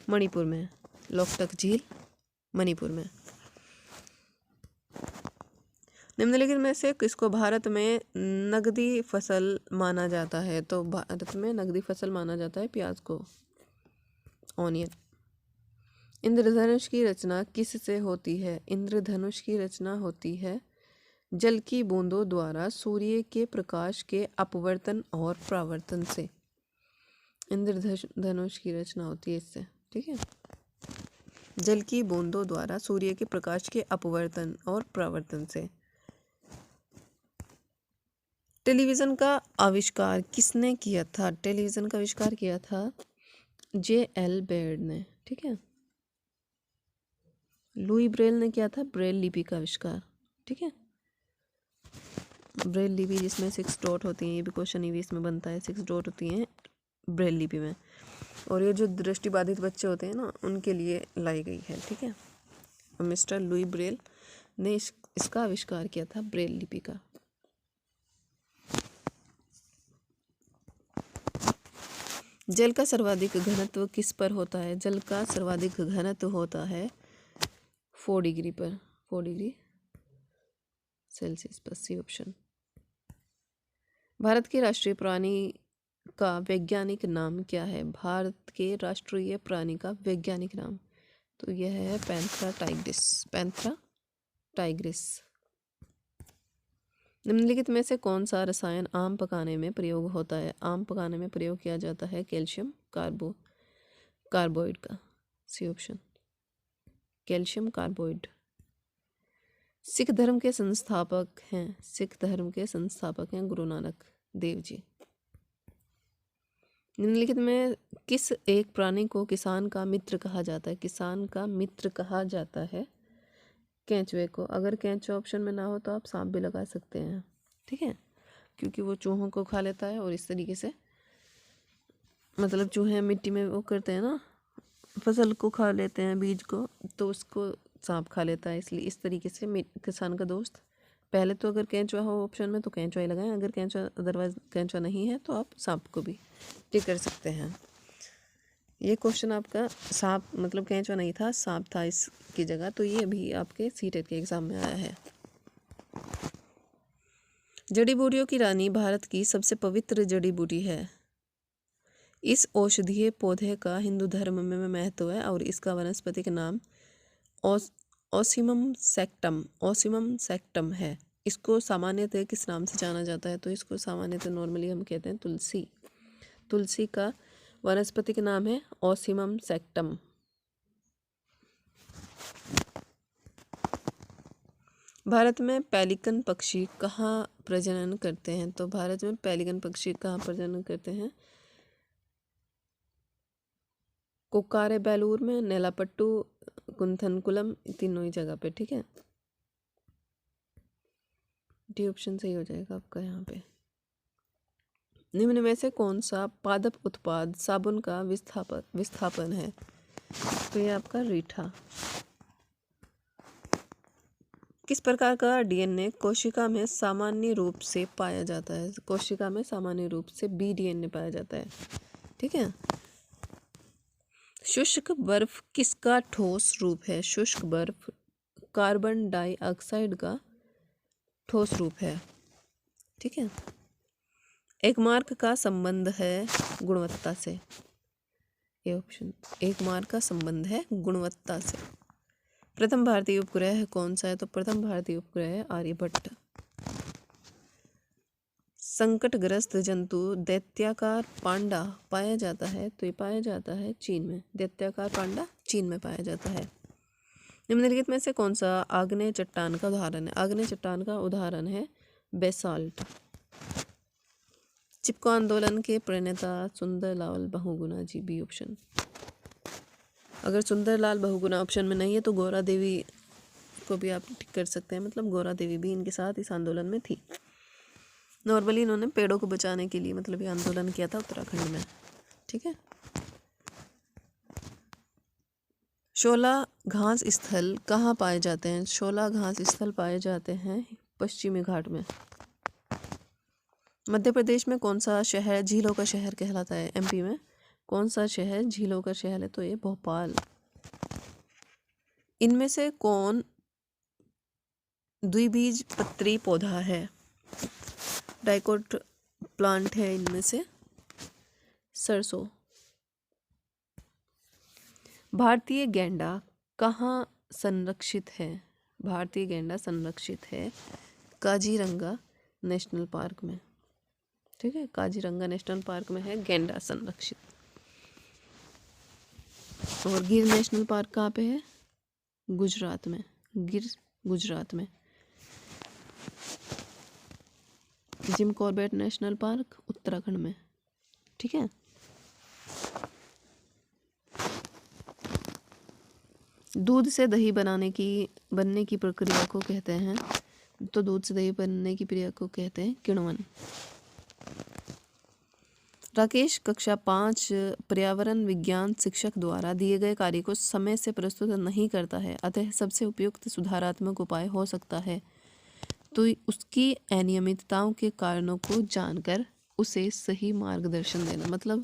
मणिपुर में। लोकटक झील मणिपुर में। निम्नलिखित में से किसको भारत में नगदी फसल माना जाता है? तो भारत में नगदी फसल माना जाता है प्याज को, ऑनियन। इंद्रधनुष की रचना किससे होती है? इंद्रधनुष की रचना होती है जल की बूंदों द्वारा सूर्य के प्रकाश के अपवर्तन और परावर्तन से। इंद्रधनुष की रचना होती है इससे। ठीक है। जल की बूंदों द्वारा सूर्य के प्रकाश के अपवर्तन और परावर्तन से। टेलीविज़न का आविष्कार किसने किया था? टेलीविज़न का आविष्कार किया था J.L. बेयर्ड ने। ठीक है। लुई ब्रेल ने किया था ब्रेल लिपि का आविष्कार। ठीक है। ब्रेल लिपि जिसमें 6 डॉट होती हैं, ये भी क्वेश्चन ईवीएस में बनता है। 6 डॉट होती हैं ब्रेल लिपि में, और ये जो दृष्टिबाधित बच्चे होते हैं ना उनके लिए लाई गई है। ठीक है। मिस्टर लुई ब्रेल ने इसका आविष्कार किया था ब्रेल लिपि का। जल का सर्वाधिक घनत्व किस पर होता है? जल का सर्वाधिक घनत्व होता है 4 डिग्री पर, 4 डिग्री सेल्सियस पर। C option. भारत के राष्ट्रीय प्राणी का वैज्ञानिक नाम क्या है? भारत के राष्ट्रीय प्राणी का वैज्ञानिक नाम तो यह है पैंथरा टाइग्रिस, पैंथरा टाइग्रिस। निम्नलिखित में से कौन सा रसायन आम पकाने में प्रयोग होता है? आम पकाने में प्रयोग किया जाता है कैल्शियम कार्बोइड का। C option, calcium carbide. Sikh धर्म के संस्थापक हैं, सिख धर्म के संस्थापक हैं गुरु नानक देव जी। निम्नलिखित में किस एक प्राणी को किसान का मित्र कहा जाता है? किसान का मित्र कहा जाता है केंचुए को। अगर केंचुआ ऑप्शन में ना हो तो आप सांप भी लगा सकते हैं। ठीक है। क्योंकि वो चूहों को खा लेता है और इस तरीके से, मतलब चूहे मिट्टी में वो करते हैं ना, फसल को खा लेते हैं बीज को, तो उसको सांप खा लेता है। इसलिए इस तरीके से किसान का दोस्त। पहले तो अगर केंचुआ हो ऑप्शन में तो केंचुआ ही लगाएं, अगर केंचुआ अदरवाइज केंचुआ नहीं है तो आप सांप को भी टिक कर सकते हैं। ये क्वेश्चन आपका सांप मतलब केंचुआ नहीं था, सांप था इसकी जगह, तो ये भी आपके सीटेट के एग्जाम में आया है। जड़ी बूटियों की रानी भारत की सबसे पवित्र जड़ी बूटी है। इस औषधीय पौधे का हिंदू धर्म में महत्व है और इसका वनस्पतिक नाम ओसिमम सैक्टम है। इसको सामान्यतः किस नाम से जाना जाता है? तो इसको सामान्यतः नॉर्मली हम कहते हैं तुलसी। तुलसी का वनस्पतिक नाम है ओसिमम सैक्टम। भारत में पेलिकन पक्षी कहाँ प्रजनन करते हैं? तो भारत में पेलिकन पक्षी कहाँ प्रजनन करते हैं? कोकारे बेलूर में, नेलापट्टू, कुंथनकुलम, तीनों ही जगह पे। ठीक है, डी ऑप्शन सही हो जाएगा आपका यहाँ पे। निम्न में से कौन सा पादप उत्पाद साबुन का विस्थापन है? तो ये आपका रीठा। किस प्रकार का डीएनए कोशिका में सामान्य रूप से पाया जाता है? कोशिका में सामान्य रूप से बी डीएनए पाया जाता है। ठीक है। शुष्क बर्फ किसका ठोस रूप है? शुष्क बर्फ कार्बन डाइऑक्साइड का ठोस रूप है। ठीक है। एक मार्क का संबंध है गुणवत्ता से। ये ऑप्शन, एक मार्क का संबंध है गुणवत्ता से। प्रथम भारतीय उपग्रह कौन सा है? तो प्रथम भारतीय उपग्रह है आर्यभट्ट। संकटग्रस्त जंतु दैत्याकार पांडा पाया जाता है? तो ये पाया जाता है चीन में। दैत्याकार पांडा चीन में पाया जाता है। निम्नलिखित में से कौन सा आग्नेय चट्टान का उदाहरण है? आग्नेय चट्टान का उदाहरण है बेसाल्ट। चिपको आंदोलन के प्रणेता सुंदरलाल बहुगुणा जी, बी ऑप्शन। अगर सुंदरलाल बहुगुणा ऑप्शन में नहीं है तो गौरा देवी को भी आप टिक कर सकते हैं, मतलब गौरा देवी भी इनके साथ इस आंदोलन में थी। नॉर्मली इन्होंने पेड़ों को बचाने के लिए मतलब ये आंदोलन किया था उत्तराखंड में। ठीक है। शोला घास स्थल कहाँ पाए जाते हैं? शोला घास स्थल पाए जाते हैं पश्चिमी घाट में। मध्य प्रदेश में कौन सा शहर झीलों का शहर कहलाता है? एमपी में कौन सा शहर झीलों का शहर है? तो ये भोपाल। इनमें से कौन द्विबीजपत्री पौधा है? डाइकोट प्लांट है इनमें से सरसों। भारतीय गैंडा कहाँ संरक्षित है? भारतीय गैंडा संरक्षित है काजीरंगा नेशनल पार्क में। ठीक है, काजीरंगा नेशनल पार्क में है गैंडा संरक्षित। और गिर नेशनल पार्क कहाँ पे है? गुजरात में। गिर गुजरात में। Jim Corbett national park Uttarakhand में। ठीक है। दूध से दही बनने की प्रक्रिया को कहते हैं? तो दूध से दही बनने की प्रक्रिया को कहते हैं किण्वन। राकेश कक्षा 5 पर्यावरण विज्ञान शिक्षक द्वारा दिए गए कार्य को समय से प्रस्तुत नहीं करता है, अतः सबसे उपयुक्त सुधारात्मक उपाय हो सकता है तो उसकी अनियमितताओं के कारणों को जानकर उसे सही मार्गदर्शन देना। मतलब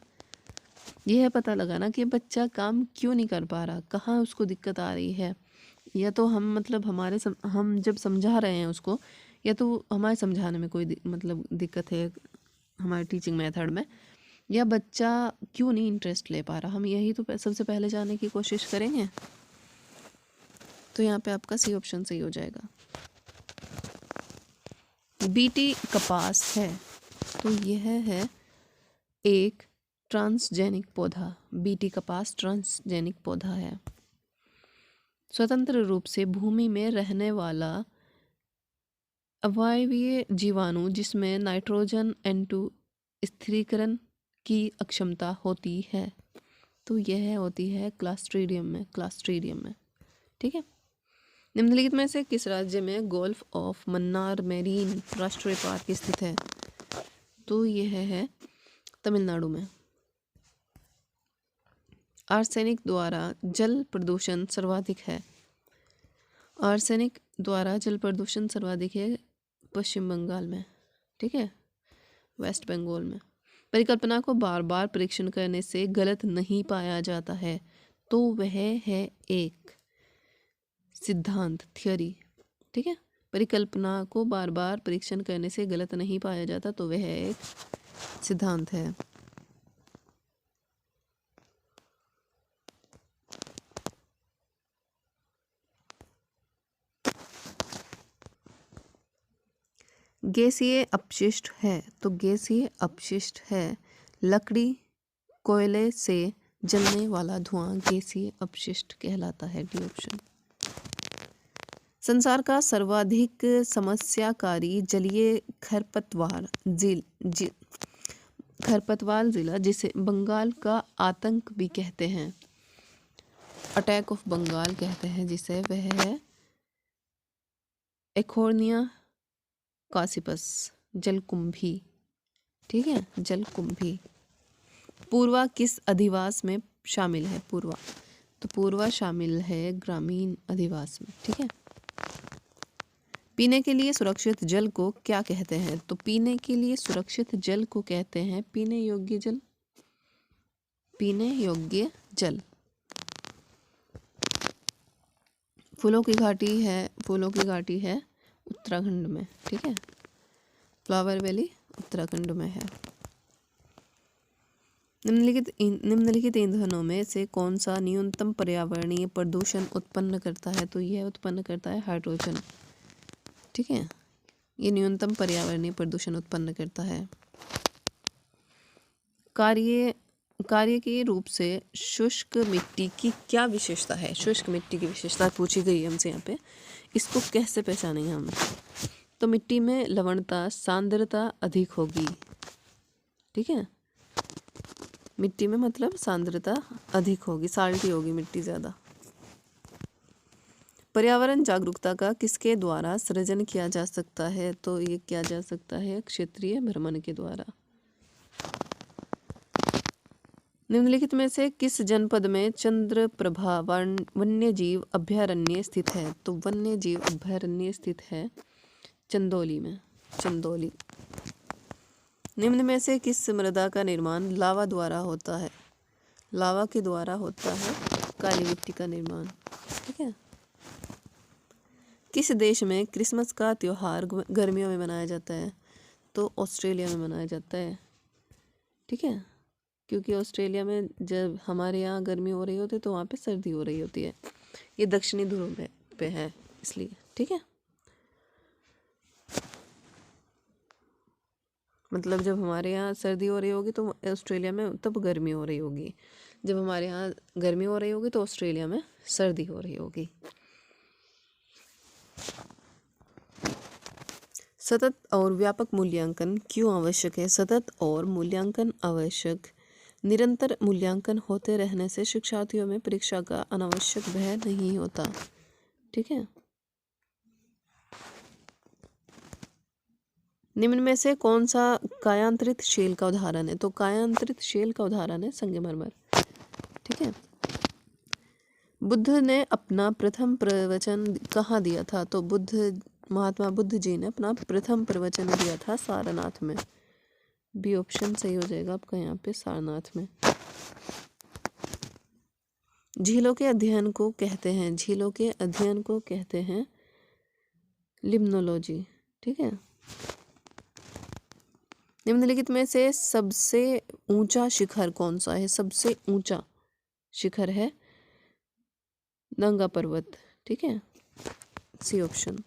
यह पता लगाना कि बच्चा काम क्यों नहीं कर पा रहा, कहाँ उसको दिक्कत आ रही है, या तो हम मतलब हम जब समझा रहे हैं उसको, या तो हमारे समझाने में कोई मतलब दिक्कत है हमारे टीचिंग मेथड में, या बच्चा क्यों नहीं इंटरेस्ट ले पा रहा। हम यही तो सबसे पहले जानने की कोशिश करेंगे। तो यहाँ पे आपका सी ऑप्शन सही हो जाएगा। बीटी कपास है तो यह है एक ट्रांसजेनिक पौधा। बीटी कपास ट्रांसजेनिक पौधा है। स्वतंत्र रूप से भूमि में रहने वाला अवायवीय जीवाणु जिसमें नाइट्रोजन N2 स्थिरीकरण की अक्षमता होती है, तो यह होती है क्लास्ट्रीडियम में। ठीक है। निम्नलिखित में से किस राज्य में गोल्फ ऑफ मन्नार मेरीन राष्ट्रीय पार्क स्थित है? तो यह है तमिलनाडु में। आर्सेनिक द्वारा जल प्रदूषण सर्वाधिक है। आर्सेनिक द्वारा जल प्रदूषण सर्वाधिक है पश्चिम बंगाल में। ठीक है, वेस्ट बंगाल में। परिकल्पना को बार बार परीक्षण करने से गलत नहीं पाया जाता है तो वह है एक सिद्धांत, थ्योरी। ठीक है, परिकल्पना को बार बार परीक्षण करने से गलत नहीं पाया जाता तो वह एक सिद्धांत है। गैसीय अपशिष्ट है, तो गैसीय अपशिष्ट है लकड़ी, कोयले से जलने वाला धुआं गैसीय अपशिष्ट कहलाता है, डी ऑप्शन। संसार का सर्वाधिक समस्याकारी जलीय खरपतवार जिला जिसे बंगाल का आतंक भी कहते हैं, अटैक ऑफ बंगाल कहते हैं जिसे, वह है एखोर्निया कासिपस, जलकुंभी। ठीक है, जलकुंभी। पूर्वा किस अधिवास में शामिल है? पूर्वा, तो पूर्वा शामिल है ग्रामीण अधिवास में। ठीक है। पीने के लिए सुरक्षित जल को क्या कहते हैं? तो पीने के लिए सुरक्षित जल को कहते हैं पीने योग्य जल, पीने योग्य जल। फूलों की घाटी है उत्तराखंड में। ठीक है, फ्लावर वैली उत्तराखंड में है। निम्नलिखित ईंधनों में से कौन सा न्यूनतम पर्यावरणीय प्रदूषण उत्पन्न करता है? तो यह उत्पन्न करता है हाइड्रोजन। ठीक है, ये न्यूनतम पर्यावरणीय प्रदूषण उत्पन्न करता है। कार्य के रूप से शुष्क मिट्टी की क्या विशेषता है? शुष्क मिट्टी की विशेषता पूछी गई है हमसे यहाँ पे। इसको कैसे पहचानेंगे हम? तो मिट्टी में लवणता, सांद्रता अधिक होगी। ठीक है, मिट्टी में मतलब सांद्रता अधिक होगी, साल्टी होगी मिट्टी ज़्यादा। पर्यावरण जागरूकता का किसके द्वारा सृजन किया जा सकता है? तो ये किया जा सकता है क्षेत्रीय भ्रमण के द्वारा। निम्नलिखित में से किस जनपद में चंद्रप्रभा वन्यजीव अभयारण्य स्थित है? तो वन्यजीव अभयारण्य स्थित है चंदौली में, चंदौली। निम्न में से किस मृदा का निर्माण लावा द्वारा होता है? लावा के द्वारा होता है काली मिट्टी का निर्माण। ठीक है। किस देश में क्रिसमस का त्यौहार गर्मियों में मनाया जाता है? तो ऑस्ट्रेलिया में मनाया जाता है। ठीक है, क्योंकि ऑस्ट्रेलिया में जब हमारे यहाँ गर्मी हो रही होती है तो वहाँ पे सर्दी हो रही होती है। ये दक्षिणी ध्रुव पे है इसलिए। ठीक है, मतलब जब हमारे यहाँ सर्दी हो रही होगी तो ऑस्ट्रेलिया में तब गर्मी हो रही होगी, जब हमारे यहाँ गर्मी हो रही होगी तो ऑस्ट्रेलिया में सर्दी हो रही होगी। सतत और व्यापक मूल्यांकन क्यों आवश्यक है? सतत और मूल्यांकन आवश्यक। निरंतर मूल्यांकन होते रहने से शिक्षार्थियों में परीक्षा का अनावश्यक भय नहीं होता। ठीक है। निम्न में से कौन सा कायांतरित शेल का उदाहरण है? तो कायांतरित शेल का उदाहरण है संगमरमर। ठीक है। बुद्ध ने अपना प्रथम प्रवचन कहाँ दिया था? तो महात्मा बुद्ध जी ने अपना प्रथम प्रवचन दिया था सारनाथ में। बी ऑप्शन सही हो जाएगा आपका यहाँ पे, सारनाथ में। झीलों के अध्ययन को कहते हैं, झीलों के अध्ययन को कहते हैं लिम्नोलॉजी। ठीक है। निम्नलिखित में से सबसे ऊंचा शिखर कौन सा है? सबसे ऊंचा शिखर है नंगा पर्वत। ठीक है, सी ऑप्शन।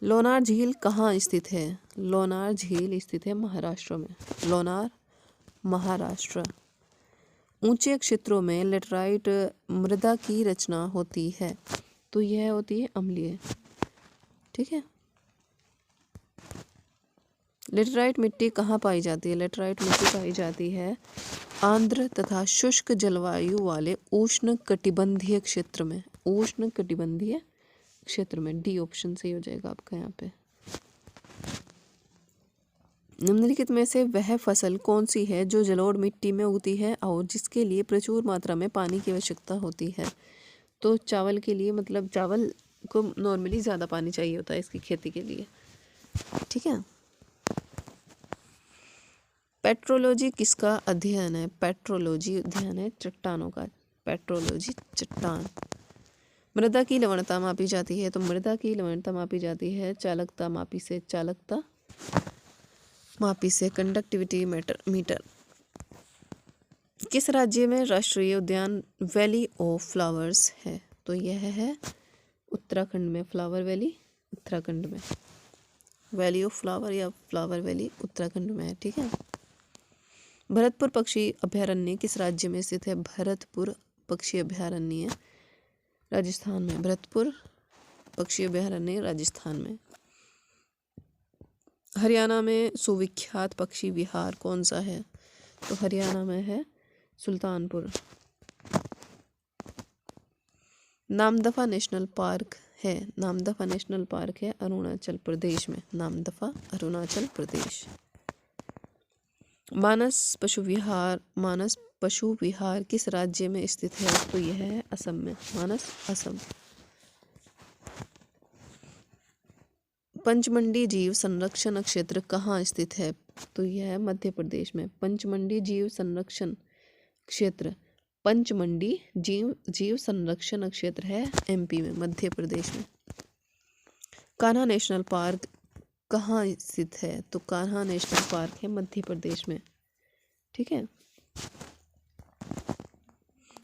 लोनार झील कहाँ स्थित है? लोनार झील स्थित है महाराष्ट्र में, लोनार महाराष्ट्र। ऊंचे क्षेत्रों में लेटराइट मृदा की रचना होती है, तो यह होती है अम्लीय। ठीक है। लेटराइट मिट्टी कहाँ पाई जाती है? लेटराइट मिट्टी पाई जाती है आर्द्र तथा शुष्क जलवायु वाले उष्ण कटिबंधीय क्षेत्र में, उष्ण कटिबंधीय क्षेत्र में। डी ऑप्शन सही हो जाएगा आपका यहाँ पे। निम्नलिखित में से वह फसल कौन सी है जो जलोढ़ मिट्टी में उगती है और जिसके लिए प्रचुर मात्रा में पानी की आवश्यकता होती है? तो चावल के लिए, मतलब चावल को नॉर्मली ज़्यादा पानी चाहिए होता है इसकी खेती के लिए। ठीक है। पेट्रोलॉजी किसका अध्ययन है? पेट्रोलॉजी अध्ययन है चट्टानों का। पेट्रोलॉजी चट्टान। मृदा की लवणता मापी जाती है, तो मृदा की लवणता मापी जाती है चालकता मापी से, चालकता मापी से, कंडक्टिविटी मीटर। किस राज्य में राष्ट्रीय उद्यान वैली ऑफ फ्लावर्स है? तो यह है उत्तराखंड में, फ्लावर वैली उत्तराखंड में। वैली ऑफ फ्लावर या फ्लावर वैली उत्तराखंड में है। ठीक है। भरतपुर पक्षी अभयारण्य किस राज्य में स्थित है? भरतपुर पक्षी अभयारण्य राजस्थान में। भरतपुर पक्षी अभयारण्य राजस्थान में। हरियाणा में सुविख्यात पक्षी विहार कौन सा है? तो हरियाणा में है सुल्तानपुर। नामदफा नेशनल पार्क है, नामदफा नेशनल पार्क है अरुणाचल प्रदेश में। नामदफा अरुणाचल प्रदेश। मानस पशु विहार किस राज्य में स्थित है? तो यह है असम में। मानस असम। पंचमंडी जीव संरक्षण क्षेत्र कहाँ स्थित है? तो यह है मध्य प्रदेश में। पंचमंडी जीव संरक्षण क्षेत्र, पंचमंडी जीव संरक्षण क्षेत्र है एमपी में, मध्य प्रदेश में। कान्हा नेशनल पार्क कहाँ स्थित है? तो कान्हा नेशनल पार्क है मध्य प्रदेश में। ठीक है।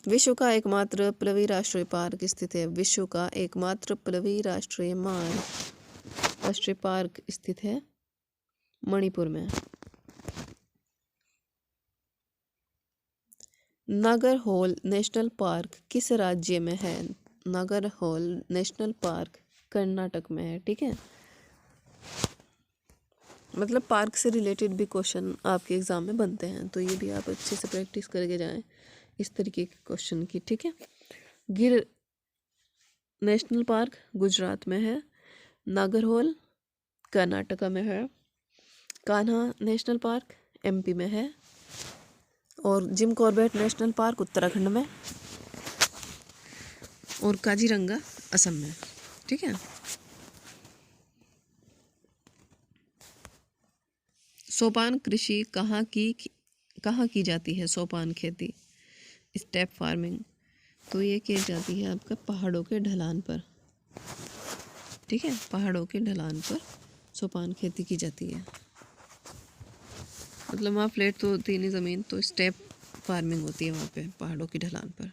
विश्व का एकमात्र पल्लवी राष्ट्रीय पार्क स्थित है। विश्व का एकमात्र पल्लवी राष्ट्रीय पार्क स्थित है मणिपुर में। नागरहोल नेशनल पार्क किस राज्य में है? नागरहोल नेशनल पार्क कर्नाटक में है। ठीक है। मतलब पार्क से रिलेटेड भी क्वेश्चन आपके एग्जाम में बनते हैं, तो ये भी आप अच्छे से प्रैक्टिस करके जाएं इस तरीके के क्वेश्चन की। ठीक है। गिर नेशनल पार्क गुजरात में है। नागरहोल कर्नाटका में है। कान्हा नेशनल पार्क एमपी में है। और Jim Corbett national park Uttarakhand में। और काजीरंगा असम में। ठीक है। सोपान कृषि कहाँ की जाती है? सोपान खेती, स्टेप फार्मिंग, तो ये की जाती है आपका पहाड़ों के ढलान पर। ठीक है। पहाड़ों के ढलान पर सोपान खेती की जाती है। मतलब वहाँ फ्लैट तो होती नहीं ज़मीन, तो स्टेप फार्मिंग होती है वहाँ पे पहाड़ों की ढलान पर।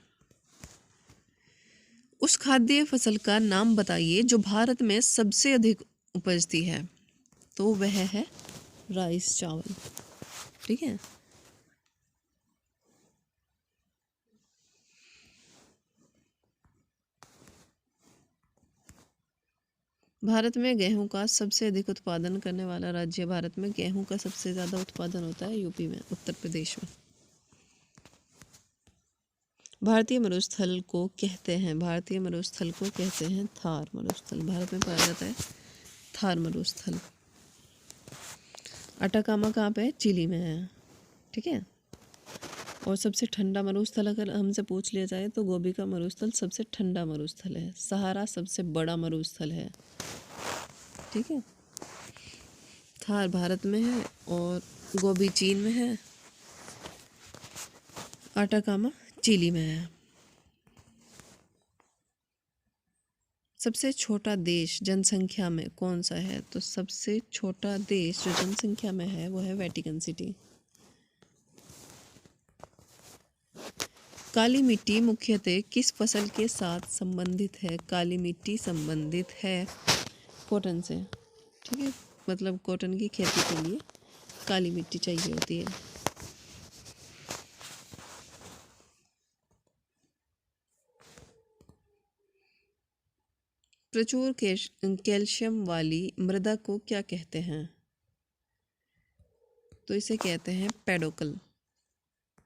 उस खाद्य फसल का नाम बताइए जो भारत में सबसे अधिक उपजती है। तो वह है राइस, चावल। ठीक है। भारत में गेहूं का सबसे अधिक उत्पादन करने वाला राज्य, भारत में गेहूं का सबसे ज़्यादा उत्पादन होता है यूपी में, उत्तर प्रदेश में। भारतीय मरुस्थल को कहते हैं, भारतीय मरुस्थल को कहते हैं थार मरुस्थल। भारत में पाया जाता है थार मरुस्थल। अटाकामा कहाँ पे है? चिली में है। ठीक है। और सबसे ठंडा मरुस्थल अगर हमसे पूछ लिया जाए तो गोबी का मरुस्थल सबसे ठंडा मरुस्थल है। सहारा सबसे बड़ा मरुस्थल है। ठीक है। थार भारत में है और गोबी चीन में है। अटाकामा चिली में है। सबसे छोटा देश जनसंख्या में कौन सा है? तो सबसे छोटा देश जो जनसंख्या में है वो है वेटिकन सिटी। काली मिट्टी मुख्यतः किस फसल के साथ संबंधित है? काली मिट्टी संबंधित है कॉटन से। ठीक है। मतलब कॉटन की खेती के लिए काली मिट्टी चाहिए होती है। प्रचुर कैल्शियम वाली मृदा को क्या कहते हैं? तो इसे कहते हैं पेडोकल।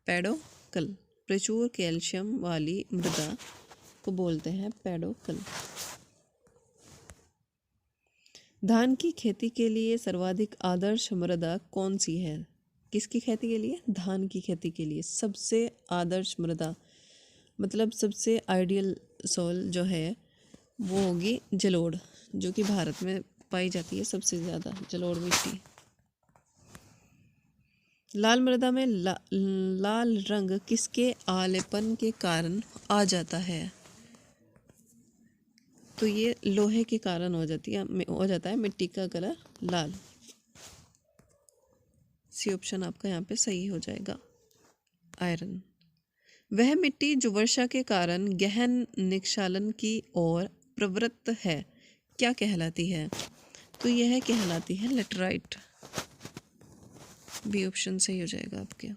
पेडोकल। प्रचुर कैल्शियम वाली मृदा को बोलते हैं पेडोकल। धान की खेती के लिए सर्वाधिक आदर्श मृदा कौन सी है? किसकी खेती के लिए? धान की खेती के लिए सबसे आदर्श मृदा, मतलब सबसे आइडियल सॉइल जो है वो होगी जलोढ़, जो कि भारत में पाई जाती है सबसे ज़्यादा, जलोढ़ मिट्टी। लाल मृदा में लाल रंग किसके आलेपन के कारण आ जाता है? तो ये लोहे के कारण हो जाता है मिट्टी का कलर लाल। सी ऑप्शन आपका यहाँ पे सही हो जाएगा, आयरन। वह मिट्टी जो वर्षा के कारण गहन निक्षालन की ओर प्रवृत्त है क्या कहलाती है? तो यह कहलाती है लेटराइट। बी ऑप्शन सही हो जाएगा आपके।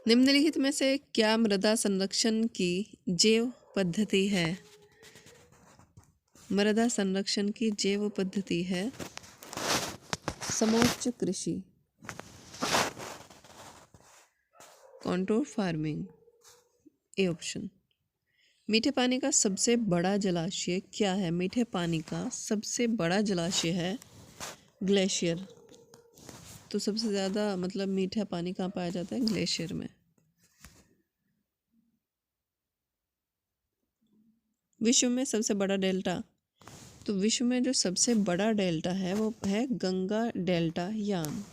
निम्नलिखित में से क्या मृदा संरक्षण की जैव पद्धति है? मृदा संरक्षण की जैव पद्धति है समोच्च कृषि, कॉन्टूर फार्मिंग, ए ऑप्शन। मीठे पानी का सबसे बड़ा जलाशय क्या है? मीठे पानी का सबसे बड़ा जलाशय है ग्लेशियर। तो सबसे ज़्यादा मतलब मीठा पानी कहाँ पाया जाता है? ग्लेशियर में। विश्व में सबसे बड़ा डेल्टा, तो विश्व में जो सबसे बड़ा डेल्टा है वो है गंगा डेल्टा यान।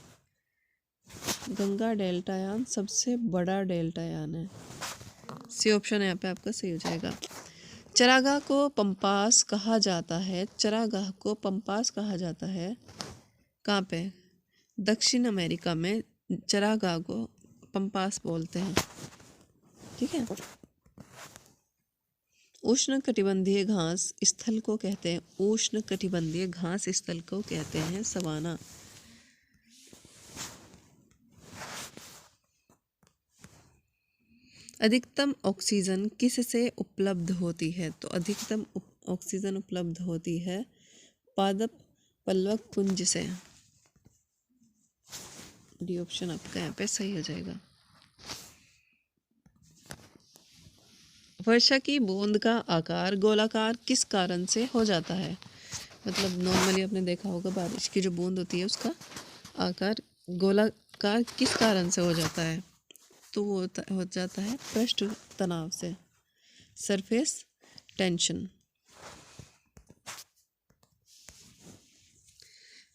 गंगा डेल्टा यान सबसे बड़ा डेल्टा यान है। सी ऑप्शन यहाँ पे आपका सही हो जाएगा। चरागाह को पंपास कहा जाता है। चरागाह को पंपास कहा जाता है कहाँ पे? दक्षिण अमेरिका में चरागाह को पंपास बोलते हैं। ठीक है। उष्ण कटिबंधीय घास स्थल को कहते हैं, उष्ण कटिबंधीय घास स्थल को कहते हैं सवाना। अधिकतम ऑक्सीजन किससे उपलब्ध होती है? तो अधिकतम ऑक्सीजन उपलब्ध होती है पादप पल्लवक पुंज से। डी ऑप्शन आपका यहाँ पे सही हो जाएगा। वर्षा की बूंद का आकार गोलाकार किस कारण से हो जाता है? मतलब नॉर्मली आपने देखा होगा बारिश की जो बूंद होती है उसका आकार गोलाकार किस कारण से हो जाता है? तो वो हो जाता है पृष्ठ तनाव से, सरफेस टेंशन।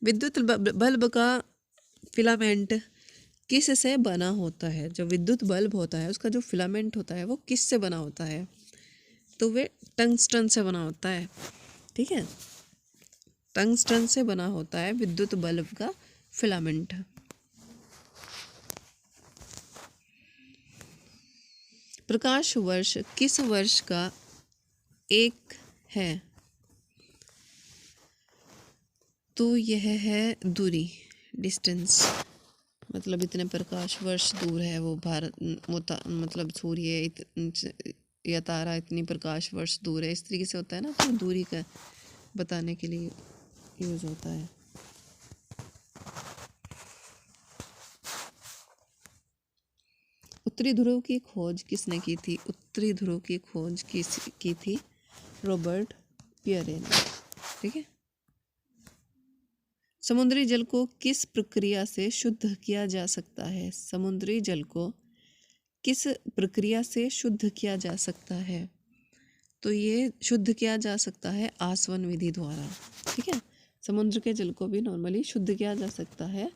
विद्युत बल्ब का फिलामेंट किस से बना होता है? जो विद्युत बल्ब होता है उसका जो फिलामेंट होता है वो किस से बना होता है? तो वे टंगस्टन से बना होता है। ठीक है, टंगस्टन से बना होता है विद्युत बल्ब का फिलामेंट। प्रकाश वर्ष किस वर्ष का एक है? तो यह है दूरी, डिस्टेंस। मतलब इतने प्रकाश वर्ष दूर है वो भारत मतलब सूर्य या तारा इतनी प्रकाश वर्ष दूर है, इस तरीके से होता है ना। तो दूरी का बताने के लिए यूज होता है। उत्तरी ध्रुव की खोज किसने की थी? उत्तरी ध्रुव की खोज की थी रॉबर्ट पियरे ने। ठीक है। समुद्री जल को किस प्रक्रिया से शुद्ध किया जा सकता है? समुद्री जल को किस प्रक्रिया से शुद्ध किया जा सकता है? तो ये शुद्ध किया जा सकता है आसवन विधि द्वारा। ठीक है, समुद्र के जल को भी नॉर्मली शुद्ध किया जा सकता है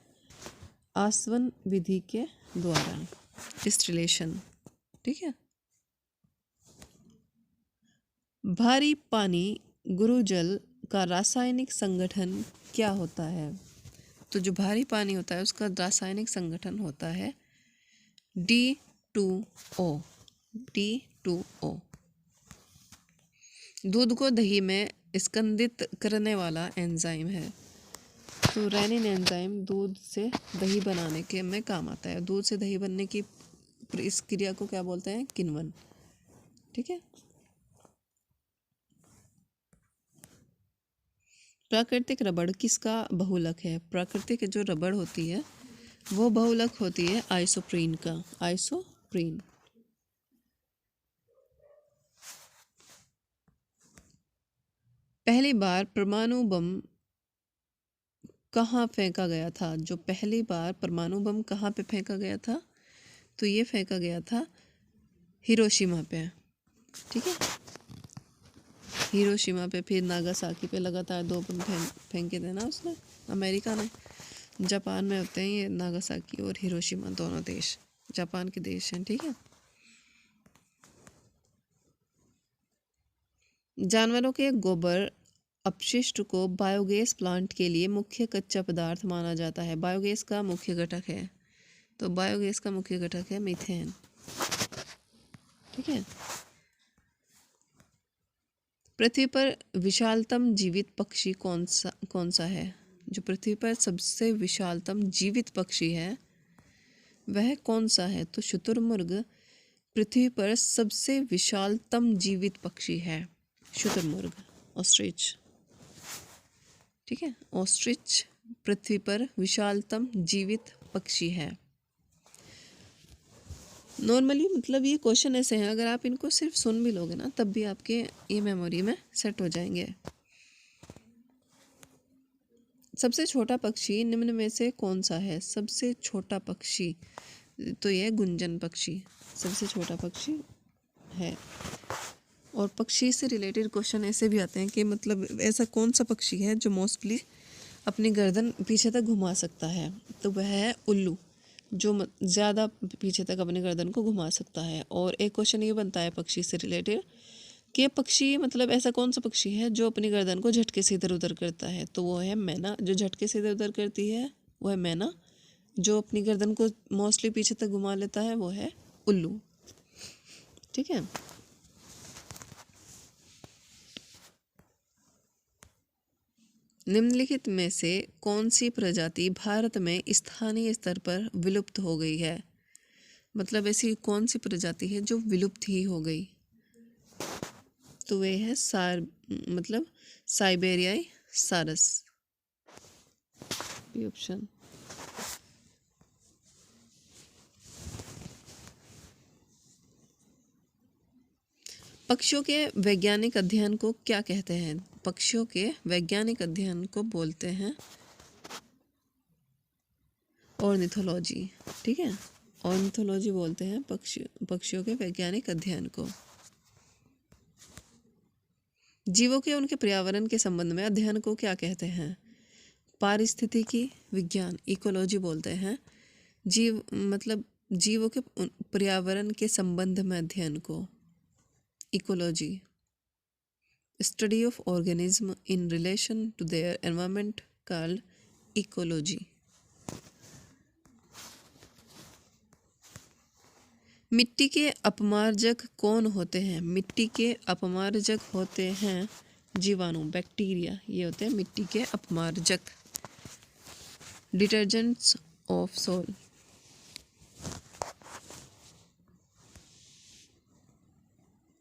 आसवन विधि के द्वारा, डिस्टिलेशन। ठीक है। भारी पानी गुरुजल का रासायनिक संगठन क्या होता है? तो जो भारी पानी होता है उसका रासायनिक संगठन होता है D2O। D2O। दूध को दही में स्कंदित करने वाला एंजाइम है। तो रेनिन एंजाइम दूध से दही बनाने के में काम आता है। दूध से दही बनने की इस क्रिया को क्या बोलते हैं? किण्वन। ठीक है। प्राकृतिक रबड़ किसका बहुलक है? प्राकृतिक जो रबड़ होती है वो बहुलक होती है आइसोप्रीन का। आइसोप्रीन। पहली बार परमाणु बम कहाँ फेंका गया था? जो पहली बार परमाणु बम कहाँ पे फेंका गया था? तो ये फेंका गया था हिरोशिमा पे। ठीक है, हिरोशिमा पे, फिर नागासाकी पे लगातार 2 बम फेंके थे ना उसने, अमेरिका ने। जापान में होते हैं ये नागासाकी और हिरोशिमा, दोनों देश जापान के देश हैं। ठीक है। जानवरों के गोबर अपशिष्ट को बायोगैस प्लांट के लिए मुख्य कच्चा पदार्थ माना जाता है। बायोगैस का मुख्य घटक है, तो बायोगैस का मुख्य घटक है मीथेन। ठीक है। पृथ्वी पर विशालतम जीवित पक्षी कौन सा है? जो पृथ्वी पर सबसे विशालतम जीवित पक्षी है वह कौन सा है? तो शुतुरमुर्ग पृथ्वी पर सबसे विशालतम जीवित पक्षी है। शुतुरमुर्ग, ऑस्ट्रिच। ठीक है, ऑस्ट्रिच पृथ्वी पर विशालतम जीवित पक्षी है। नॉर्मली मतलब ये क्वेश्चन ऐसे हैं, अगर आप इनको सिर्फ सुन भी लोगे ना तब भी आपके ये मेमोरी में सेट हो जाएंगे। सबसे छोटा पक्षी निम्न में से कौन सा है? सबसे छोटा पक्षी तो यह गुंजन पक्षी सबसे छोटा पक्षी है। और पक्षी से रिलेटेड क्वेश्चन ऐसे भी आते हैं कि मतलब ऐसा कौन सा पक्षी है जो मोस्टली अपनी गर्दन पीछे तक घुमा सकता है? तो वह है उल्लू, जो ज़्यादा पीछे तक अपनी गर्दन को घुमा सकता है। और एक क्वेश्चन ये बनता है पक्षी से रिलेटेड कि पक्षी मतलब ऐसा कौन सा पक्षी है जो अपनी गर्दन को झटके से इधर उधर करता है? तो वो है मैना। जो झटके से इधर उधर करती है वो है मैना। जो अपनी गर्दन को मोस्टली पीछे तक घुमा लेता है वो है उल्लू। ठीक है, निम्नलिखित में से कौन सी प्रजाति भारत में स्थानीय स्तर पर विलुप्त हो गई है? मतलब ऐसी कौन सी प्रजाति है जो विलुप्त ही हो गई? तो वे है मतलब साइबेरियाई सारस, ये ऑप्शन। पक्षियों के वैज्ञानिक अध्ययन को क्या कहते हैं? पक्षियों के वैज्ञानिक अध्ययन को बोलते हैं ऑर्निथोलॉजी। ठीक है, ऑर्निथोलॉजी बोलते हैं पक्षियों के वैज्ञानिक अध्ययन को। जीवों के उनके पर्यावरण के संबंध में अध्ययन को क्या कहते हैं? पारिस्थितिकी विज्ञान, इकोलॉजी बोलते हैं मतलब जीवों के पर्यावरण के संबंध में अध्ययन को ecology. Study of organism in relation to their environment called ecology. मिट्टी के अपमार्जक कौन होते हैं? मिट्टी के अपमार्जक होते हैं जीवाणु, बैक्टीरिया, ये होते हैं मिट्टी के अपमार्जक। Detergents of soul.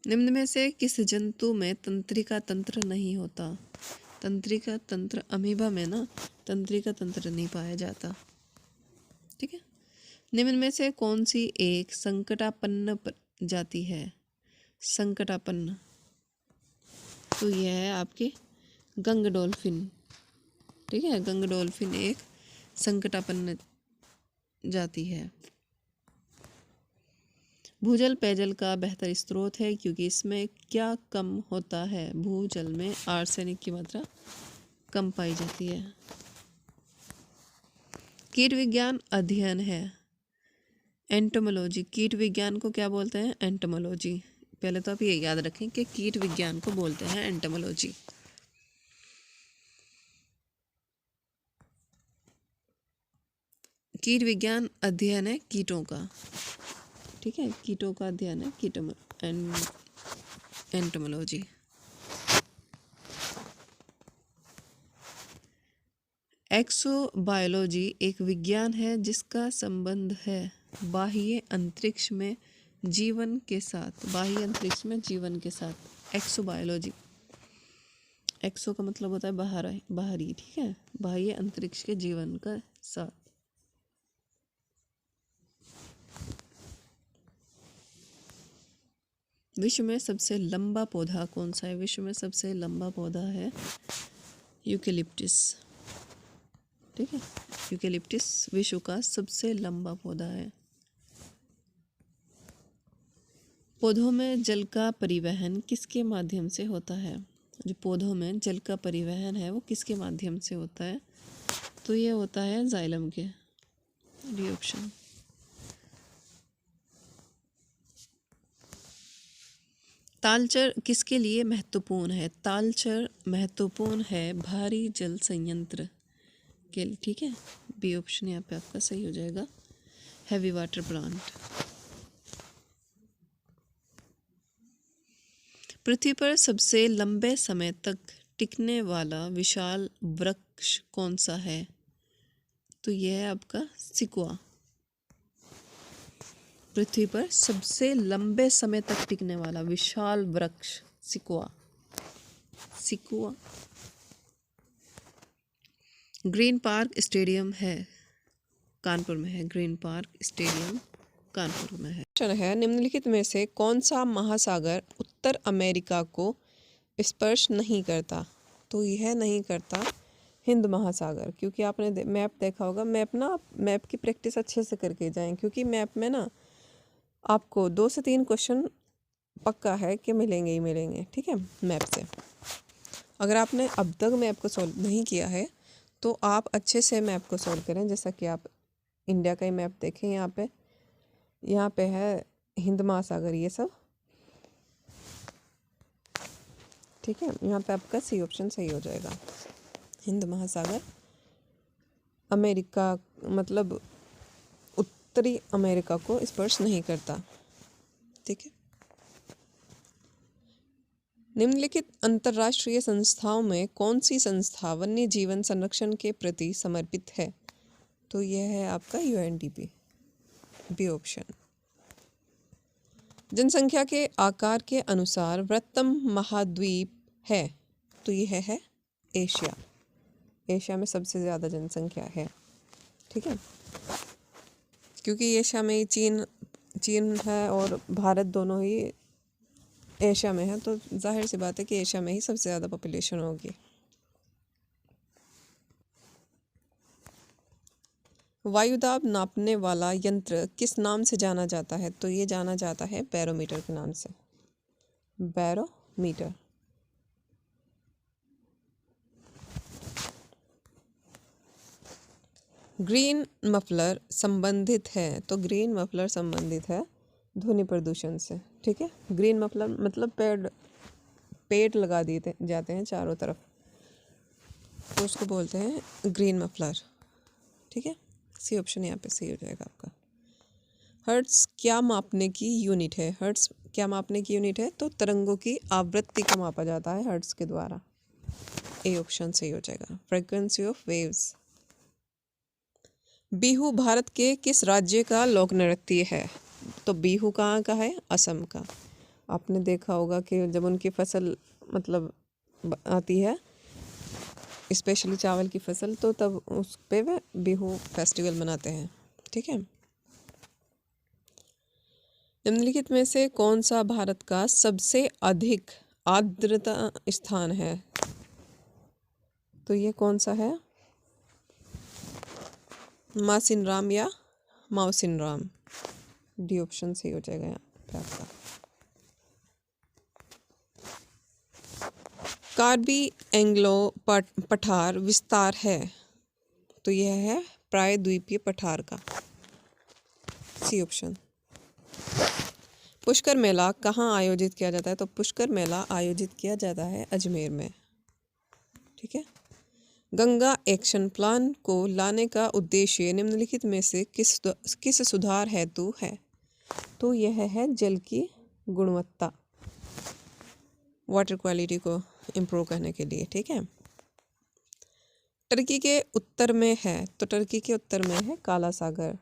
निम्न में से किस जंतु में तंत्रिका तंत्र नहीं होता? तंत्रिका तंत्र, अमीबा में ना तंत्रिका तंत्र नहीं पाया जाता। ठीक है, निम्न में से कौन सी एक संकटापन्न जाति है? संकटापन्न तो यह है आपकी गंग डॉल्फिन। ठीक है, गंग डॉल्फिन एक संकटापन्न जाति है। भूजल पेयजल का बेहतर स्रोत है क्योंकि इसमें क्या कम होता है? भूजल में आर्सेनिक की मात्रा कम पाई जाती है। कीट विज्ञान अध्ययन है एंटोमोलॉजी। कीट विज्ञान को क्या बोलते हैं? एंटोमोलॉजी। पहले तो आप ये याद रखें कि कीट विज्ञान को बोलते हैं एंटोमोलॉजी। कीट विज्ञान अध्ययन है कीटों का। ठीक है, कीटों का अध्ययन है एंटोमोलॉजी। एक्सोबायोलॉजी एक विज्ञान है जिसका संबंध है बाह्य अंतरिक्ष में जीवन के साथ। बाह्य अंतरिक्ष में जीवन के साथ एक्सोबायोलॉजी। एक्सो का मतलब होता है बाहरी। ठीक है, बाह्य अंतरिक्ष के जीवन का साथ। विश्व में सबसे लंबा पौधा कौन सा है? विश्व में सबसे लंबा पौधा है यूकेलिप्टिस। ठीक है, यूकेलिप्टिस विश्व का सबसे लंबा पौधा है। पौधों में जल का परिवहन किसके माध्यम से होता है? जो पौधों में जल का परिवहन है वो किसके माध्यम से होता है? तो ये होता है जाइलम के। D option. तालचर किसके लिए महत्वपूर्ण है? तालचर महत्वपूर्ण है भारी जल संयंत्र के लिए। ठीक है, बी ऑप्शन यहाँ पे आपका सही हो जाएगा, हैवी वाटर प्लांट। पृथ्वी पर सबसे लंबे समय तक टिकने वाला विशाल वृक्ष कौन सा है? तो यह है आपका सिकुआ। पृथ्वी पर सबसे लंबे समय तक टिकने वाला विशाल वृक्ष सिकुआ। सिकुआ। ग्रीन पार्क स्टेडियम है कानपुर में है। ग्रीन पार्क स्टेडियम कानपुर में है। प्रश्न है, निम्नलिखित में से कौन सा महासागर उत्तर अमेरिका को स्पर्श नहीं करता? तो यह नहीं करता हिंद महासागर, क्योंकि आपने मैप देखा होगा। मैप की प्रैक्टिस अच्छे से करके जाएं, क्योंकि मैप में ना आपको 2 से 3 क्वेश्चन पक्का है कि मिलेंगे ही मिलेंगे। ठीक है, मैप से अगर आपने अब तक मैप को सॉल्व नहीं किया है तो आप अच्छे से मैप को सॉल्व करें। जैसा कि आप इंडिया का ही मैप देखें, यहाँ पे है हिंद महासागर, ये सब। ठीक है, यहाँ पे आपका सी ऑप्शन सही हो जाएगा। हिंद महासागर अमेरिका, मतलब उत्तरी अमेरिका को स्पर्श नहीं करता। ठीक है। निम्नलिखित अंतर्राष्ट्रीय संस्थाओं में कौन सी संस्था वन्य जीवन संरक्षण के प्रति समर्पित है? तो यह है आपका UNDP, बी ऑप्शन। जनसंख्या के आकार के अनुसार वृहत्तम महाद्वीप है? तो यह है एशिया। एशिया में सबसे ज़्यादा जनसंख्या है। ठीक है, क्योंकि एशिया में ही चीन है और भारत दोनों ही एशिया में है, तो जाहिर सी बात है कि एशिया में ही सबसे ज़्यादा पॉपुलेशन होगी। वायुदाब नापने वाला यंत्र किस नाम से जाना जाता है? तो ये जाना जाता है बैरोमीटर के नाम से। बैरोमीटर। ग्रीन मफलर संबंधित है? तो ग्रीन मफलर संबंधित है ध्वनि प्रदूषण से। ठीक है, ग्रीन मफलर मतलब पेड़ लगा दिए जाते हैं चारों तरफ, तो उसको बोलते हैं ग्रीन मफलर। ठीक है, सी ऑप्शन यहाँ पे सही हो जाएगा आपका। हर्ट्ज क्या मापने की यूनिट है? हर्ट्ज क्या मापने की यूनिट है? तो तरंगों की आवृत्ति को मापा जाता है हर्ट्ज के द्वारा। ए ऑप्शन सही हो जाएगा, frequency of waves. Bihu Bharat के किस राज्य का लोक नृत्य है? तो बिहू कहाँ का है? असम का। आपने देखा होगा कि जब उनकी फसल मतलब आती है, स्पेशली चावल की फसल, तो तब उस पे वे बिहू फेस्टिवल मनाते हैं। ठीक है। निम्नलिखित में से कौन सा भारत का सबसे अधिक आर्द्रता स्थान है? तो ये कौन सा है? मासिनराम या माउसिनराम। डी ऑप्शन सही हो जाएगा यहाँ पे आपका। कार्बी एंग्लो पठार विस्तार है? तो यह है प्रायद्वीपीय पठार का। C option. पुष्कर मेला कहाँ आयोजित किया जाता है? तो पुष्कर मेला आयोजित किया जाता है अजमेर में। ठीक है। गंगा एक्शन प्लान को लाने का उद्देश्य निम्नलिखित में से किस सुधार हेतु है? तो यह है जल की गुणवत्ता, वाटर क्वालिटी को इम्प्रूव करने के लिए। ठीक है। टर्की के उत्तर में है? तो टर्की के उत्तर में है काला सागर।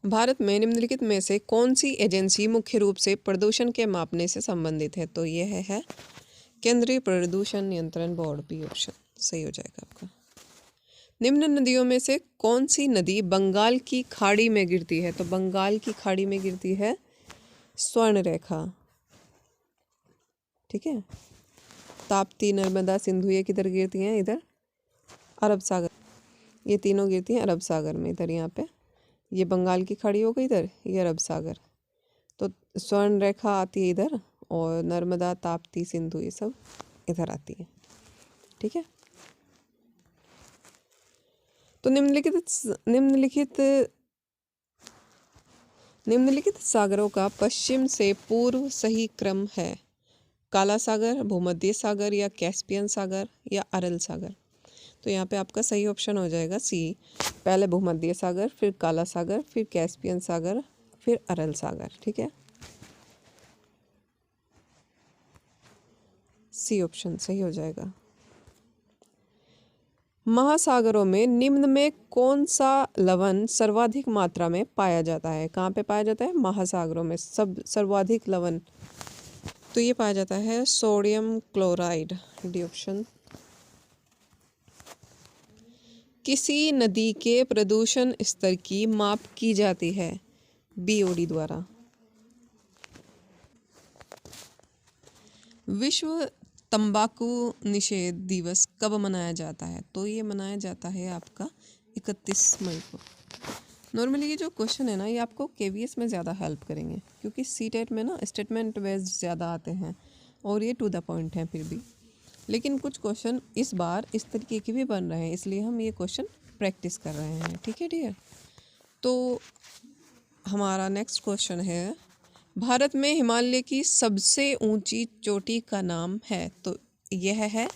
भारत में निम्नलिखित में से कौन सी एजेंसी मुख्य रूप से प्रदूषण के मापने से संबंधित है? तो यह है केंद्रीय प्रदूषण नियंत्रण बोर्ड। बी ऑप्शन सही हो जाएगा आपका। निम्न नदियों में से कौन सी नदी बंगाल की खाड़ी में गिरती है? तो बंगाल की खाड़ी में गिरती है स्वर्ण रेखा। ठीक है। ताप्ती, नर्मदा, सिंधु ये किधर गिरती हैं? इधर अरब सागर। ये तीनों गिरती हैं अरब सागर में। इधर यहाँ पे ये बंगाल की खाड़ी हो गई, इधर ये अरब सागर। तो स्वर्ण रेखा आती है इधर, और नर्मदा, ताप्ती, सिंधु ये सब इधर आती है। ठीक है। तो निम्नलिखित सागरों का पश्चिम से पूर्व सही क्रम है? काला सागर, भूमध्य सागर, या कैस्पियन सागर, या अरल सागर। तो यहाँ पे आपका सही ऑप्शन हो जाएगा सी। पहले भूमध्य सागर, फिर काला सागर, फिर कैस्पियन सागर, फिर अरल सागर। ठीक है, सी ऑप्शन सही हो जाएगा। महासागरों में निम्न में कौन सा लवण सर्वाधिक मात्रा में पाया जाता है? कहाँ पे पाया जाता है? महासागरों में सब सर्वाधिक लवण, तो ये पाया जाता है सोडियम क्लोराइड, डी ऑप्शन। किसी नदी के प्रदूषण स्तर की माप की जाती है? बीओडी द्वारा। विश्व तंबाकू निषेध दिवस कब मनाया जाता है? तो ये मनाया जाता है आपका 31 मई को। नॉर्मली ये जो क्वेश्चन है ना, ये आपको केवीएस में ज़्यादा हेल्प करेंगे, क्योंकि सीटेट में ना स्टेटमेंट बेस्ड ज़्यादा आते हैं और ये टू द पॉइंट हैं फिर भी। लेकिन कुछ क्वेश्चन इस बार इस तरीके के भी बन रहे हैं, इसलिए हम ये क्वेश्चन प्रैक्टिस कर रहे हैं। ठीक है डियर, तो हमारा नेक्स्ट क्वेश्चन है, भारत में हिमालय की सबसे ऊंची चोटी का नाम है? तो यह है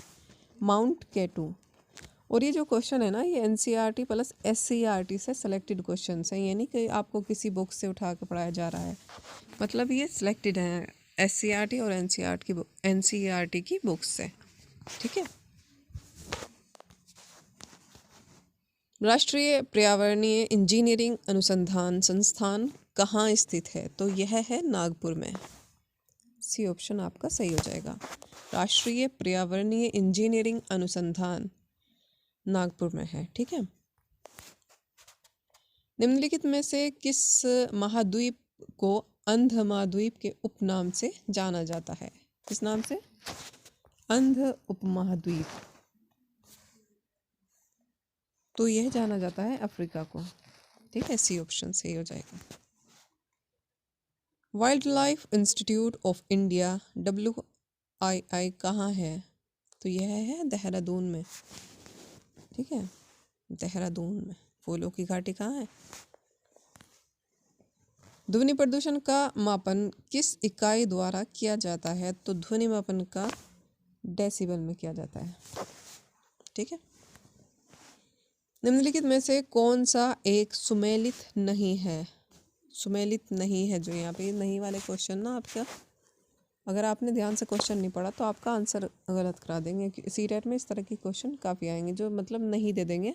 माउंट केटू। और ये जो क्वेश्चन है ना, ये एनसीईआरटी प्लस एससीईआरटी से सिलेक्टेड क्वेश्चन हैं, यानी कि आपको किसी बुक से उठा के पढ़ाया जा रहा है, मतलब ये सिलेक्टेड हैं एससीईआरटी और एनसीईआरटी की बुक्स से। ठीक है, राष्ट्रीय पर्यावरणीय इंजीनियरिंग अनुसंधान संस्थान कहाँ स्थित है? तो यह है नागपुर में, सी ऑप्शन आपका सही हो जाएगा। राष्ट्रीय पर्यावरणीय इंजीनियरिंग अनुसंधान नागपुर में है। ठीक है, निम्नलिखित में से किस महाद्वीप को अंध महाद्वीप के उपनाम से जाना जाता है? किस नाम से? अंध उपमहाद्वीप। तो यह जाना जाता है अफ्रीका को। ठीक है, सी ऑप्शन सही हो जाएगा। Wild life institute of India WII कहाँ है? तो यह है देहरादून में। ठीक है, देहरादून में। फूलों की घाटी कहाँ है? ध्वनि प्रदूषण का मापन किस इकाई द्वारा किया जाता है? तो ध्वनि मापन का डेसिबल में किया जाता है। ठीक है, निम्नलिखित में से कौन सा एक सुमेलित नहीं है? सुमेलित नहीं है, जो यहाँ पे नहीं वाले क्वेश्चन ना आपका, अगर आपने ध्यान से क्वेश्चन नहीं पढ़ा तो आपका आंसर गलत करा देंगे। सीटेट में इस तरह के क्वेश्चन काफ़ी आएंगे जो मतलब नहीं दे देंगे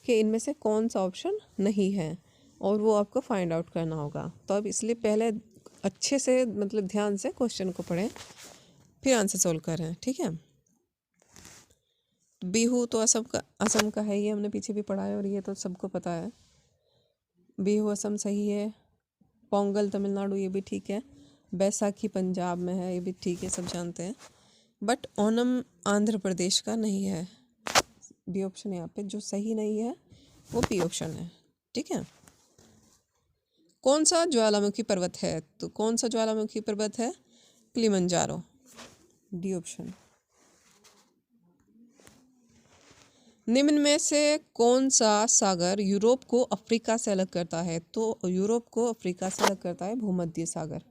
कि इनमें से कौन सा ऑप्शन नहीं है, और वो आपको फाइंड आउट करना होगा। तो अब इसलिए पहले अच्छे से मतलब ध्यान से क्वेश्चन को पढ़ें, फिर आंसर सोल्व करें। ठीक है, बिहू तो असम का है, ये हमने पीछे भी पढ़ा है और ये तो सबको पता है। बिहू असम सही है। पोंगल तमिलनाडु, ये भी ठीक है। बैसाखी पंजाब में है, ये भी ठीक है, सब जानते हैं। बट ओनम आंध्र प्रदेश का नहीं है। बी ऑप्शन यहाँ पे जो सही नहीं है वो बी ऑप्शन है। ठीक है, कौन सा ज्वालामुखी पर्वत है? तो कौन सा ज्वालामुखी पर्वत है? Kilimanjaro, D option. निम्न में से कौन सा सागर यूरोप को अफ्रीका से अलग करता है? तो यूरोप को अफ्रीका से अलग करता है भूमध्य सागर।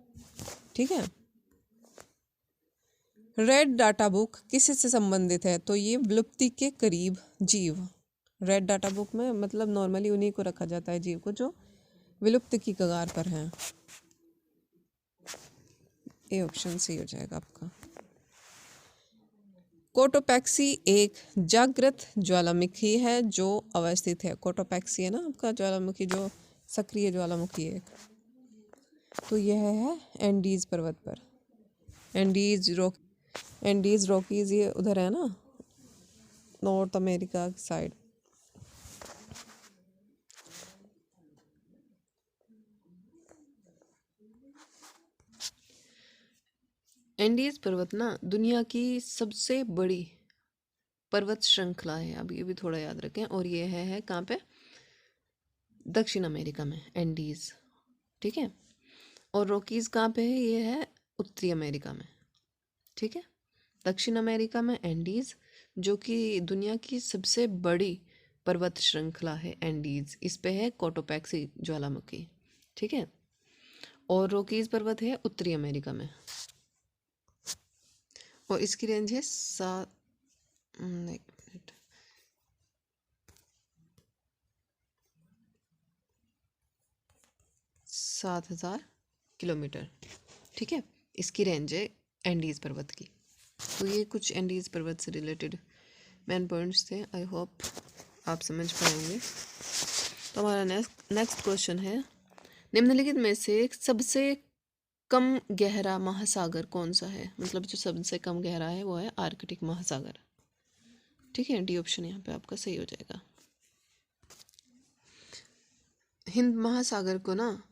ठीक है, रेड डाटा बुक किससे संबंधित है? तो ये विलुप्ति के करीब जीव। रेड डाटा बुक में मतलब नॉर्मली उन्हीं को रखा जाता है, जीव को जो विलुप्त की कगार पर हैं। ए ऑप्शन सही हो जाएगा आपका। कोटोपैक्सी एक जागृत ज्वालामुखी है जो अवस्थित है। कोटोपैक्सी है ना आपका ज्वालामुखी, जो सक्रिय ज्वालामुखी है। तो यह है एंडीज पर्वत पर। एंडीज रॉकीज ये उधर है ना, नॉर्थ अमेरिका की साइड। एंडीज पर्वत ना दुनिया की सबसे बड़ी पर्वत श्रृंखला है। अब ये भी थोड़ा याद रखें। और ये है कहाँ पे? दक्षिण अमेरिका में एंडीज। ठीक है, और रॉकीज कहाँ पे है? ये है उत्तरी अमेरिका में। ठीक है, दक्षिण अमेरिका में एंडीज, जो कि दुनिया की सबसे बड़ी पर्वत श्रृंखला है एंडीज। इस पे है कोटोपैक्सी ज्वालामुखी। ठीक है, और रॉकीज पर्वत है उत्तरी अमेरिका में, और इसकी रेंज है 7 7,000 किलोमीटर। ठीक है, इसकी रेंज है एंडीज़ पर्वत की। तो ये कुछ एंडीज़ पर्वत से रिलेटेड मेन पॉइंट्स थे। आई होप आप समझ पाएंगे। तो हमारा नेक्स्ट क्वेश्चन है, निम्नलिखित में से सबसे कम गहरा महासागर कौन सा है? मतलब जो सबसे कम गहरा है वो है आर्कटिक महासागर। ठीक है, डी ऑप्शन यहाँ पे आपका सही हो जाएगा। हिंद महासागर को ना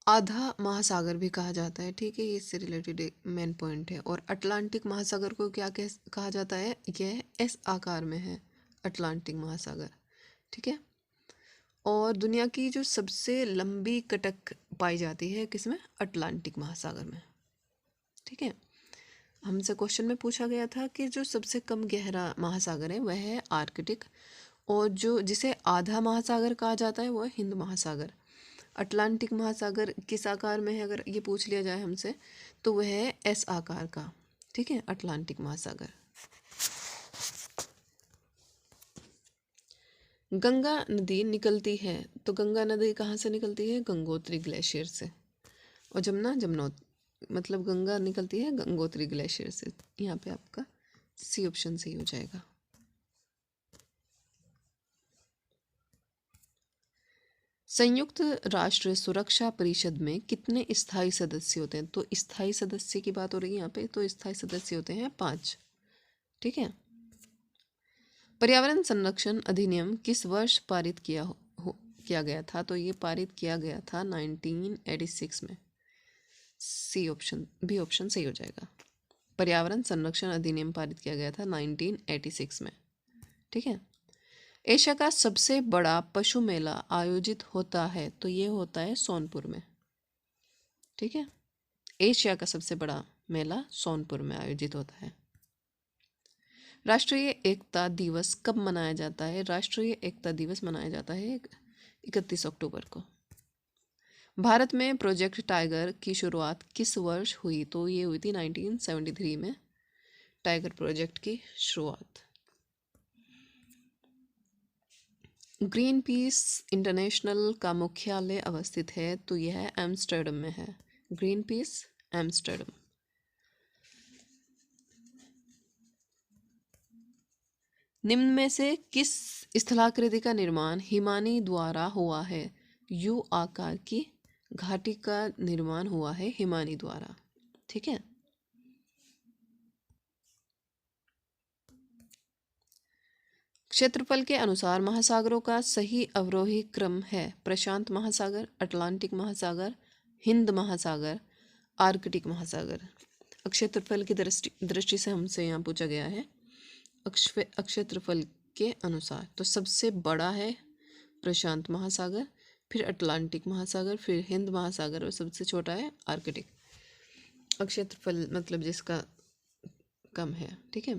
आधा महासागर भी कहा जाता है। ठीक है, ये इससे रिलेटेड एक मेन पॉइंट है। और अटलांटिक महासागर को क्या कहा जाता है? यह एस आकार में है, अटलांटिक महासागर। ठीक है, और दुनिया की जो सबसे लंबी कटक पाई जाती है किसमें? अटलांटिक महासागर में। ठीक है, हमसे क्वेश्चन में पूछा गया था कि जो सबसे कम गहरा महासागर है वह है आर्कटिक, और जो जिसे आधा महासागर कहा जाता है वो है हिंद महासागर। अटलांटिक महासागर किस आकार में है अगर ये पूछ लिया जाए हमसे, तो वह है एस आकार का। ठीक है, अटलांटिक महासागर। गंगा नदी निकलती है, तो गंगा नदी कहाँ से निकलती है? गंगोत्री ग्लेशियर से। और जमुना मतलब गंगा निकलती है गंगोत्री ग्लेशियर से। यहाँ पे आपका सी ऑप्शन सही हो जाएगा। संयुक्त राष्ट्र सुरक्षा परिषद में कितने स्थायी सदस्य होते हैं? तो स्थायी सदस्य की बात हो रही है यहाँ पे, तो स्थायी सदस्य होते हैं 5। ठीक है, पर्यावरण संरक्षण अधिनियम किस वर्ष पारित किया गया था? तो ये पारित किया गया था 1986 में। सी ऑप्शन, बी ऑप्शन सही हो जाएगा। पर्यावरण संरक्षण अधिनियम पारित किया गया था 1986 में। ठीक है, एशिया का सबसे बड़ा पशु मेला आयोजित होता है, तो ये होता है सोनपुर में। ठीक है, एशिया का सबसे बड़ा मेला सोनपुर में आयोजित होता है। राष्ट्रीय एकता दिवस कब मनाया जाता है? राष्ट्रीय एकता दिवस मनाया जाता है 31 अक्टूबर को। भारत में प्रोजेक्ट टाइगर की शुरुआत किस वर्ष हुई? तो ये हुई थी 1973 में, टाइगर प्रोजेक्ट की शुरुआत। ग्रीन पीस इंटरनेशनल का मुख्यालय अवस्थित है, तो यह एम्स्टर्डम में है। Green peas Amsterdam. निम्न में से किस स्थलाकृति का निर्माण हिमानी द्वारा हुआ है? यू आकार की घाटी का निर्माण हुआ है हिमानी द्वारा। ठीक है, क्षेत्रफल के अनुसार महासागरों का सही अवरोही क्रम है प्रशांत महासागर, अटलांटिक महासागर, हिंद महासागर, आर्कटिक महासागर। क्षेत्रफल की दृष्टि से हमसे यहाँ पूछा गया है क्षेत्रफल के अनुसार, तो सबसे बड़ा है प्रशांत महासागर, फिर अटलांटिक महासागर, फिर हिंद महासागर, और सबसे छोटा है आर्कटिक। क्षेत्रफल मतलब जिसका कम है। ठीक है,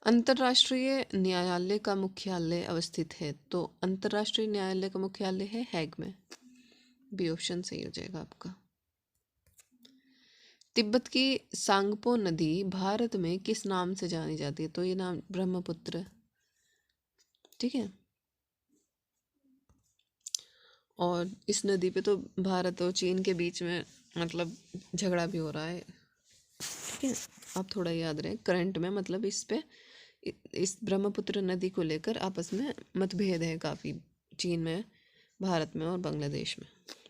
अंतर्राष्ट्रीय न्यायालय का मुख्यालय अवस्थित है, तो अंतर्राष्ट्रीय न्यायालय का मुख्यालय है हैग में। बी ऑप्शन सही हो जाएगा आपका। तिब्बत की सांगपो नदी भारत में किस नाम से जानी जाती है? तो ये नाम ब्रह्मपुत्र। ठीक है, और इस नदी पे तो भारत और चीन के बीच में मतलब झगड़ा भी हो रहा है। ठीक है, आप थोड़ा याद रहे करंट में, मतलब इस ब्रह्मपुत्र नदी को लेकर आपस में मतभेद है काफ़ी, चीन में, भारत में और बांग्लादेश में।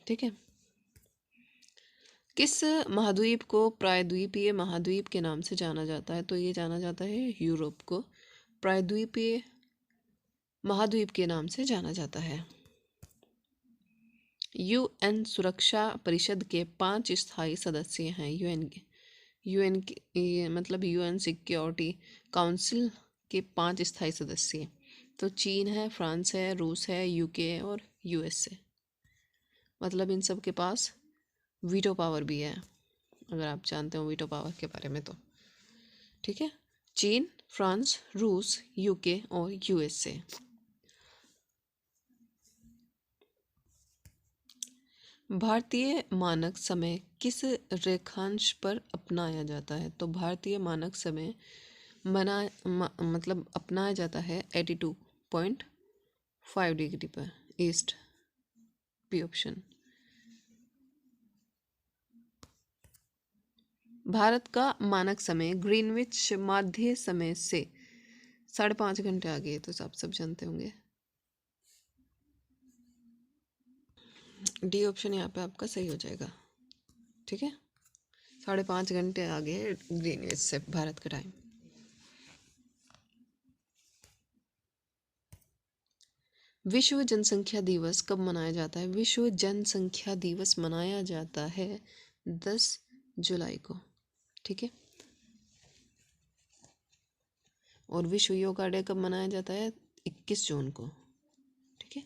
ठीक है, किस महाद्वीप को प्रायद्वीपीय महाद्वीप के नाम से जाना जाता है? तो ये जाना जाता है यूरोप को प्रायद्वीपीय महाद्वीप के नाम से जाना जाता है। यूएन सुरक्षा परिषद के 5 स्थायी सदस्य हैं। यूएन मतलब यूएन सिक्योरिटी काउंसिल के 5 स्थायी सदस्य, तो चीन है, फ्रांस है, रूस है, यूके है और यूएसए। मतलब इन सब के पास वीटो पावर भी है, अगर आप जानते हो वीटो पावर के बारे में तो। ठीक है, चीन, फ्रांस, रूस, यूके और यूएसए। भारतीय मानक समय किस रेखांश पर अपनाया जाता है? तो भारतीय मानक समय मतलब अपनाया जाता है 82.5 डिग्री पर। East, B option. भारत का मानक समय ग्रीनविच माध्य समय से 5.5 घंटे आगे है, तो आप सब जानते होंगे। डी ऑप्शन यहाँ पे आपका सही हो जाएगा। ठीक है, 5.5 घंटे आगे है ग्रीनविच से भारत का टाइम। विश्व जनसंख्या दिवस कब मनाया जाता है? विश्व जनसंख्या दिवस मनाया जाता है 10 जुलाई को। ठीक है, और विश्व योगा डे कब मनाया जाता है? 21 जून को। ठीक है,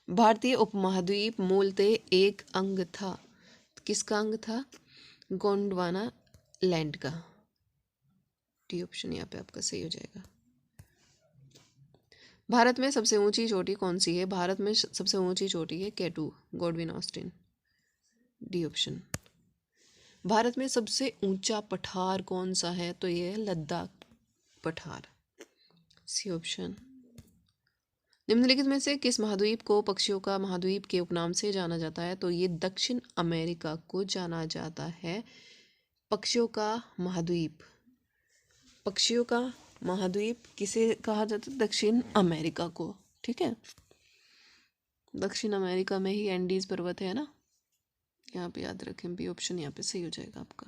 भारतीय उपमहाद्वीप मूलतः एक अंग था। किसका अंग था? गोंडवाना लैंड का। डी ऑप्शन यहाँ पे आपका सही हो जाएगा। भारत में सबसे ऊंची चोटी कौन सी है? भारत में सबसे ऊंची चोटी है K2, Godwin Austen. D option. Bharat में सबसे ऊंचा पठार कौन सा है? तो ये है लद्दाख पठार। C option. निम्नलिखित में से किस महाद्वीप को पक्षियों का महाद्वीप के उपनाम से जाना जाता है? तो ये दक्षिण अमेरिका को जाना जाता है पक्षियों का महाद्वीप। पक्षियों का महाद्वीप किसे कहा जाता है? दक्षिण अमेरिका को। ठीक है, दक्षिण अमेरिका में ही एंडीज पर्वत है ना, यहाँ पे याद रखें। बी ऑप्शन यहाँ पे सही हो जाएगा आपका।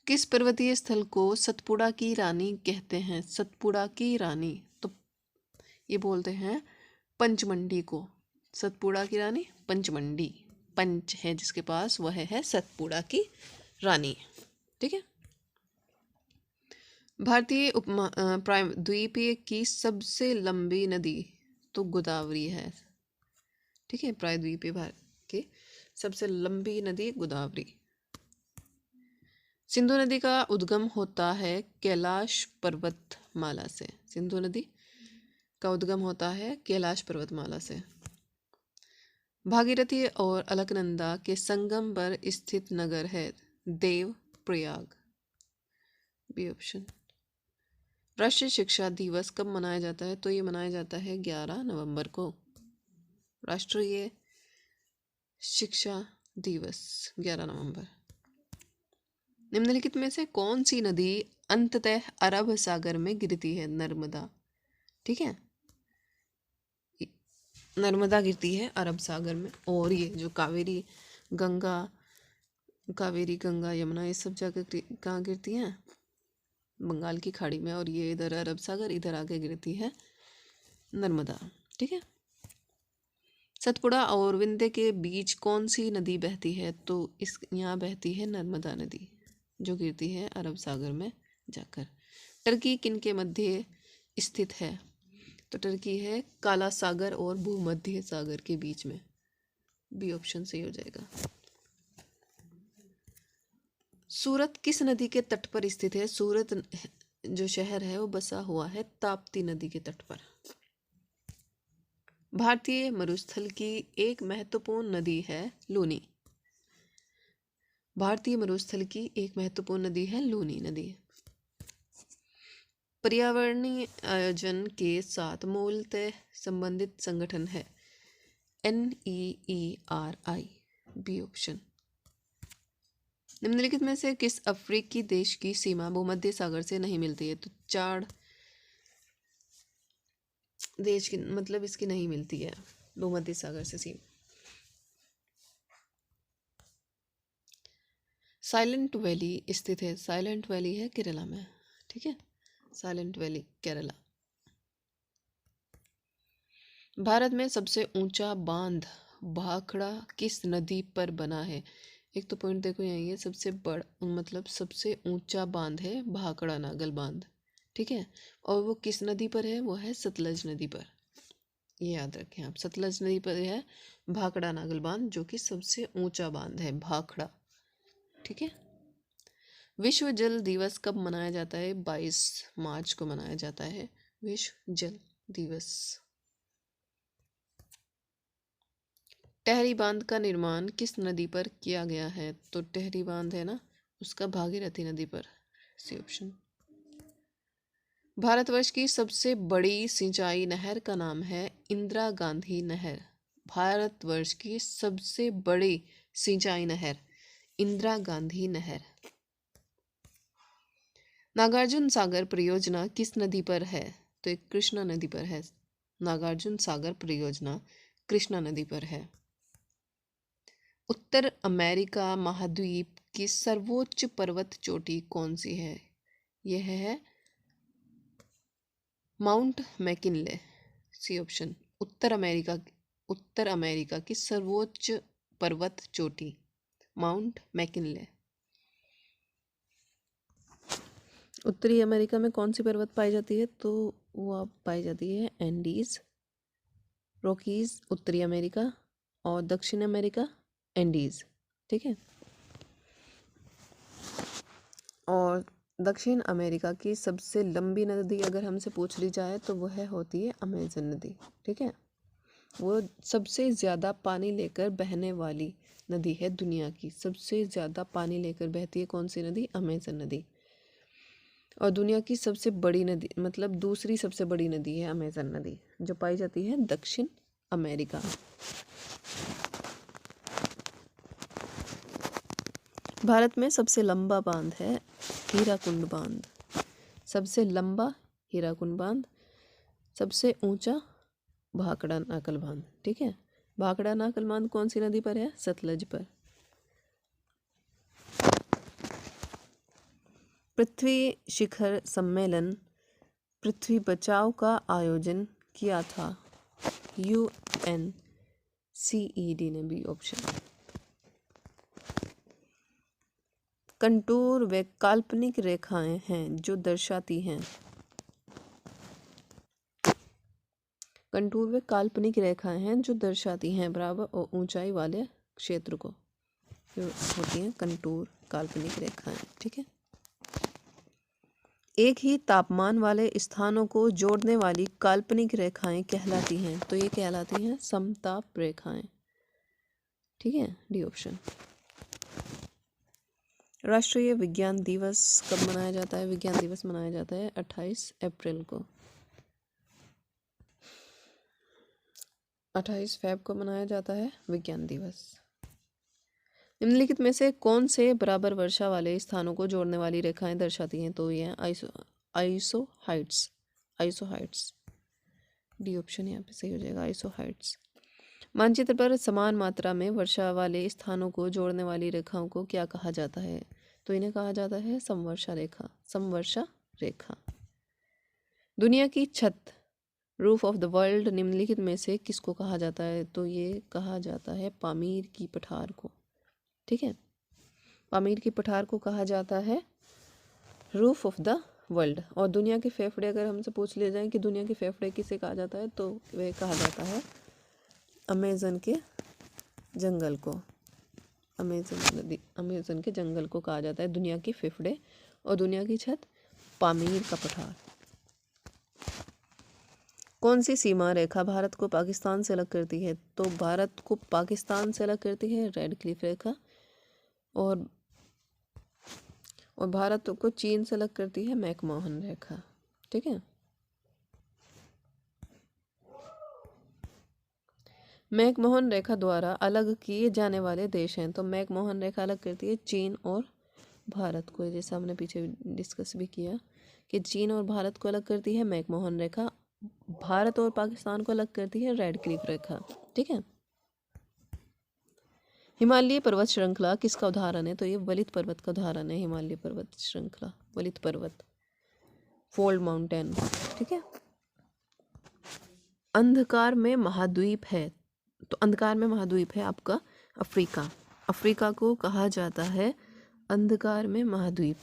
किस पर्वतीय स्थल को सतपुड़ा की रानी कहते हैं? सतपुड़ा की रानी, तो ये बोलते हैं पंचमंडी को। सतपुड़ा की रानी पंचमंडी, पंच है जिसके पास, वह है सतपुड़ा की रानी। ठीक है, भारतीय प्रायद्वीपीय की सबसे लंबी नदी तो गोदावरी है। ठीक है, प्रायद्वीपीय भारत की सबसे लंबी नदी गोदावरी। सिंधु नदी का उद्गम होता है कैलाश पर्वतमाला से। सिंधु नदी का उद्गम होता है कैलाश पर्वतमाला से। भागीरथी और अलकनंदा के संगम पर स्थित नगर है देवप्रयाग। B option. राष्ट्रीय शिक्षा दिवस कब मनाया जाता है? तो ये मनाया जाता है 11 नवंबर को। राष्ट्रीय शिक्षा दिवस 11 नवंबर। निम्नलिखित में से कौन सी नदी अंततः अरब सागर में गिरती है? नर्मदा। ठीक है, नर्मदा गिरती है अरब सागर में। और ये जो कावेरी गंगा यमुना ये सब जगह कहाँ गिरती हैं? बंगाल की खाड़ी में। और ये इधर अरब सागर, इधर आगे गिरती है नर्मदा। ठीक है, सतपुड़ा और विंध्य के बीच कौन सी नदी बहती है? तो इस यहाँ बहती है नर्मदा नदी, जो गिरती है अरब सागर में जाकर। टर्की किन के मध्य स्थित है? तो टर्की है काला सागर और भूमध्य सागर के बीच में। बी ऑप्शन सही हो जाएगा। सूरत किस नदी के तट पर स्थित है? सूरत जो शहर है वो बसा हुआ है ताप्ती नदी के तट पर। भारतीय मरुस्थल की एक महत्वपूर्ण नदी है लूनी। भारतीय मरुस्थल की एक महत्वपूर्ण नदी है लूनी नदी। पर्यावरणीय आयोजन के साथ मूलतः संबंधित संगठन है NEERI। B option. निम्नलिखित में से किस अफ्रीकी देश की सीमा भूमध्य सागर से नहीं मिलती है? तो चाड देश की मतलब इसकी नहीं मिलती है भूमध्य सागर से सीमा। साइलेंट वैली स्थित है। साइलेंट वैली है केरला में। ठीक है, साइलेंट वैली केरला। भारत में सबसे ऊंचा बांध भाखड़ा किस नदी पर बना है? एक तो पॉइंट देखो यही है, सबसे बड़ा मतलब सबसे ऊंचा बांध है भाखड़ा नागल बांध। ठीक है, और वो किस नदी पर है? वो है सतलज नदी पर। ये याद रखें आप, सतलज नदी पर है भाखड़ा नागल बांध, जो कि सबसे ऊंचा बांध है भाखड़ा। ठीक है, विश्व जल दिवस कब मनाया जाता है? 22 मार्च को मनाया जाता है विश्व जल दिवस। टेहरी बांध का निर्माण किस नदी पर किया गया है? तो टेहरी बांध है ना, उसका भागीरथी नदी पर। C option. भारतवर्ष की सबसे बड़ी सिंचाई नहर का नाम है इंदिरा गांधी नहर। भारतवर्ष की सबसे बड़ी सिंचाई नहर इंदिरा गांधी नहर। नागार्जुन सागर परियोजना किस नदी पर है? तो एक कृष्णा नदी पर है। नागार्जुन सागर परियोजना कृष्णा नदी पर है। उत्तर अमेरिका महाद्वीप की सर्वोच्च पर्वत चोटी कौन सी है? यह है माउंट मैकिनले। C option. उत्तर अमेरिका की सर्वोच्च पर्वत चोटी माउंट मैकिनले। उत्तरी अमेरिका में कौन सी पर्वत पाई जाती है? तो वो पाई जाती है एंडीज, रॉकीज उत्तरी अमेरिका, और दक्षिण अमेरिका एंडीज। ठीक है। और दक्षिण अमेरिका की सबसे लंबी नदी अगर हमसे पूछ ली जाए तो वह होती है अमेजन नदी। ठीक है। वो सबसे ज़्यादा पानी लेकर बहने वाली नदी है दुनिया की। सबसे ज़्यादा पानी लेकर बहती है कौन सी नदी? अमेजन नदी। और दुनिया की सबसे बड़ी नदी, मतलब दूसरी सबसे बड़ी नदी है अमेजन नदी, जो पाई जाती है दक्षिण अमेरिका। भारत में सबसे लंबा बांध है हीराकुंड बांध। सबसे लंबा हीराकुंड बांध। सबसे ऊंचा भाखड़ा नाकल बांध। ठीक है। भाखड़ा नाकल बांध कौन सी नदी पर है? सतलज पर। पृथ्वी शिखर सम्मेलन पृथ्वी बचाओ का आयोजन किया था UNCED ने। B option. कंटूर वे काल्पनिक रेखाएं हैं जो दर्शाती हैं। कंटूर वे काल्पनिक रेखाएं हैं जो दर्शाती हैं बराबर और ऊंचाई वाले क्षेत्र को। जो होती हैं कंटूर काल्पनिक रेखाएं। ठीक है। एक ही तापमान वाले स्थानों को जोड़ने वाली काल्पनिक रेखाएं कहलाती हैं। तो ये कहलाती हैं समताप रेखाएं। ठीक है। D option. राष्ट्रीय विज्ञान दिवस कब मनाया जाता है? विज्ञान दिवस मनाया जाता है 28 अप्रैल को। 28 फरवरी को मनाया जाता है विज्ञान दिवस। निम्नलिखित में से कौन से बराबर वर्षा वाले स्थानों को जोड़ने वाली रेखाएं दर्शाती हैं? तो ये आइसोहाइट्स। आइसोहाइट्स। डी ऑप्शन यहाँ पे सही हो जाएगा, आइसोहाइट्स। मानचित्र पर समान मात्रा में वर्षा वाले स्थानों को जोड़ने वाली रेखाओं को क्या कहा जाता है? तो इन्हें कहा जाता है समवर्षा रेखा। समवर्षा रेखा। दुनिया की छत रूफ ऑफ द वर्ल्ड निम्नलिखित में से किसको कहा जाता है? तो ये कहा जाता है पामीर की पठार को। ठीक है। पामीर की पठार को कहा जाता है रूफ ऑफ द वर्ल्ड। और दुनिया के फेफड़े अगर हमसे पूछ लिए जाए कि दुनिया के फेफड़े किसे कहा जाता है, तो वह कहा जाता है अमेज़न के जंगल को। अमेज़न के जंगल को कहा जाता है दुनिया के फेफड़े। और दुनिया की छत पामीर का पठार। कौन सी सीमा रेखा भारत को पाकिस्तान से अलग करती है? तो भारत को पाकिस्तान से अलग करती है रेड क्लिफ रेखा। और भारत को चीन से अलग करती है मैकमोहन रेखा। ठीक है। मैकमोहन रेखा द्वारा अलग किए जाने वाले देश हैं। तो मैकमोहन रेखा अलग करती है चीन और भारत को, जैसा हमने पीछे डिस्कस भी किया कि चीन और भारत को अलग करती है मैकमोहन रेखा। भारत और पाकिस्तान को अलग करती है रेड क्लिफ रेखा। ठीक है। हिमालय पर्वत श्रृंखला किसका उदाहरण है? तो ये वलित पर्वत का उदाहरण है। हिमालय पर्वत श्रृंखला, वलित पर्वत, फोल्ड माउंटेन। ठीक है। अंधकार में महाद्वीप है। तो अंधकार में महाद्वीप है आपका अफ्रीका। अफ्रीका को कहा जाता है अंधकार में महाद्वीप।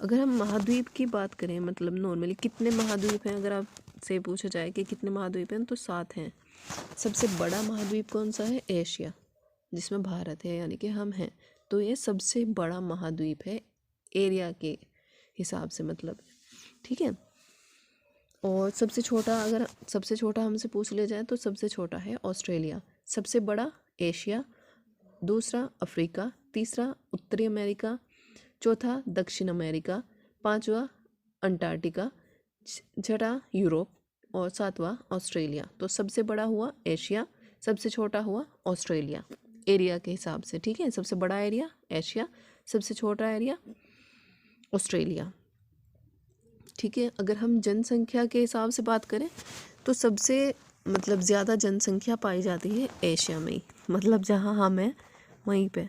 अगर हम महाद्वीप की बात करें, मतलब नॉर्मली कितने महाद्वीप हैं, अगर आपसे पूछा जाए कि कितने महाद्वीप हैं, तो 7 हैं। सबसे बड़ा महाद्वीप कौन सा है? एशिया, जिसमें भारत है, यानी कि हम हैं। तो ये सबसे बड़ा महाद्वीप है एरिया के हिसाब से, मतलब। ठीक है। और सबसे छोटा, अगर सबसे छोटा हमसे पूछ लिया जाए तो सबसे छोटा है ऑस्ट्रेलिया। सबसे बड़ा एशिया, दूसरा अफ्रीका, तीसरा उत्तरी अमेरिका, चौथा दक्षिण अमेरिका, पांचवा अंटार्कटिका, छठा यूरोप और सातवां ऑस्ट्रेलिया। तो सबसे बड़ा हुआ एशिया, सबसे छोटा हुआ ऑस्ट्रेलिया एरिया के हिसाब से, ठीक है। सबसे बड़ा एरिया एशिया, सबसे छोटा एरिया ऑस्ट्रेलिया, ठीक है। अगर हम जनसंख्या के हिसाब से बात करें तो सबसे मतलब ज़्यादा जनसंख्या पाई जाती है एशिया में ही, मतलब जहाँ हम हैं वहीं पे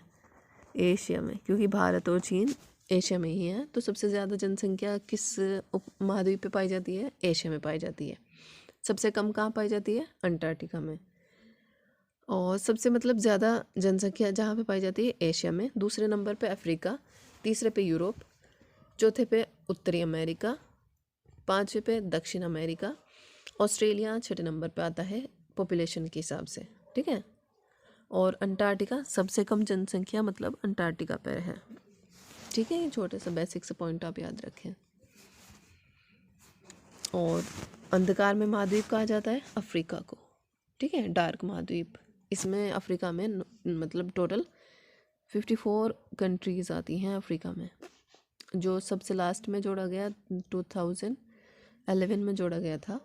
एशिया में, क्योंकि भारत और चीन एशिया में ही है। तो सबसे ज़्यादा जनसंख्या किस उपमहाद्वीप पे पाई जाती है? एशिया में पाई जाती है। सबसे कम कहाँ पाई जाती है? अंटार्कटिका में। और सबसे मतलब ज़्यादा जनसंख्या जहाँ पे पाई जाती है एशिया में। दूसरे नंबर पे अफ्रीका, तीसरे पे यूरोप, चौथे पे उत्तरी अमेरिका, पाँचवें पे दक्षिण अमेरिका, ऑस्ट्रेलिया छठे नंबर पे आता है पॉपुलेशन के हिसाब से, ठीक है। और अंटार्कटिका सबसे कम जनसंख्या मतलब अंटार्कटिका पर है, ठीक है। ये छोटे से बेसिक से पॉइंट आप याद रखें। और अंधकार में महाद्वीप कहा जाता है अफ्रीका को, ठीक है, डार्क महाद्वीप। इसमें अफ्रीका में मतलब टोटल 54 कंट्रीज़ आती हैं अफ्रीका में। जो सबसे लास्ट में जोड़ा गया 2011 में जोड़ा गया था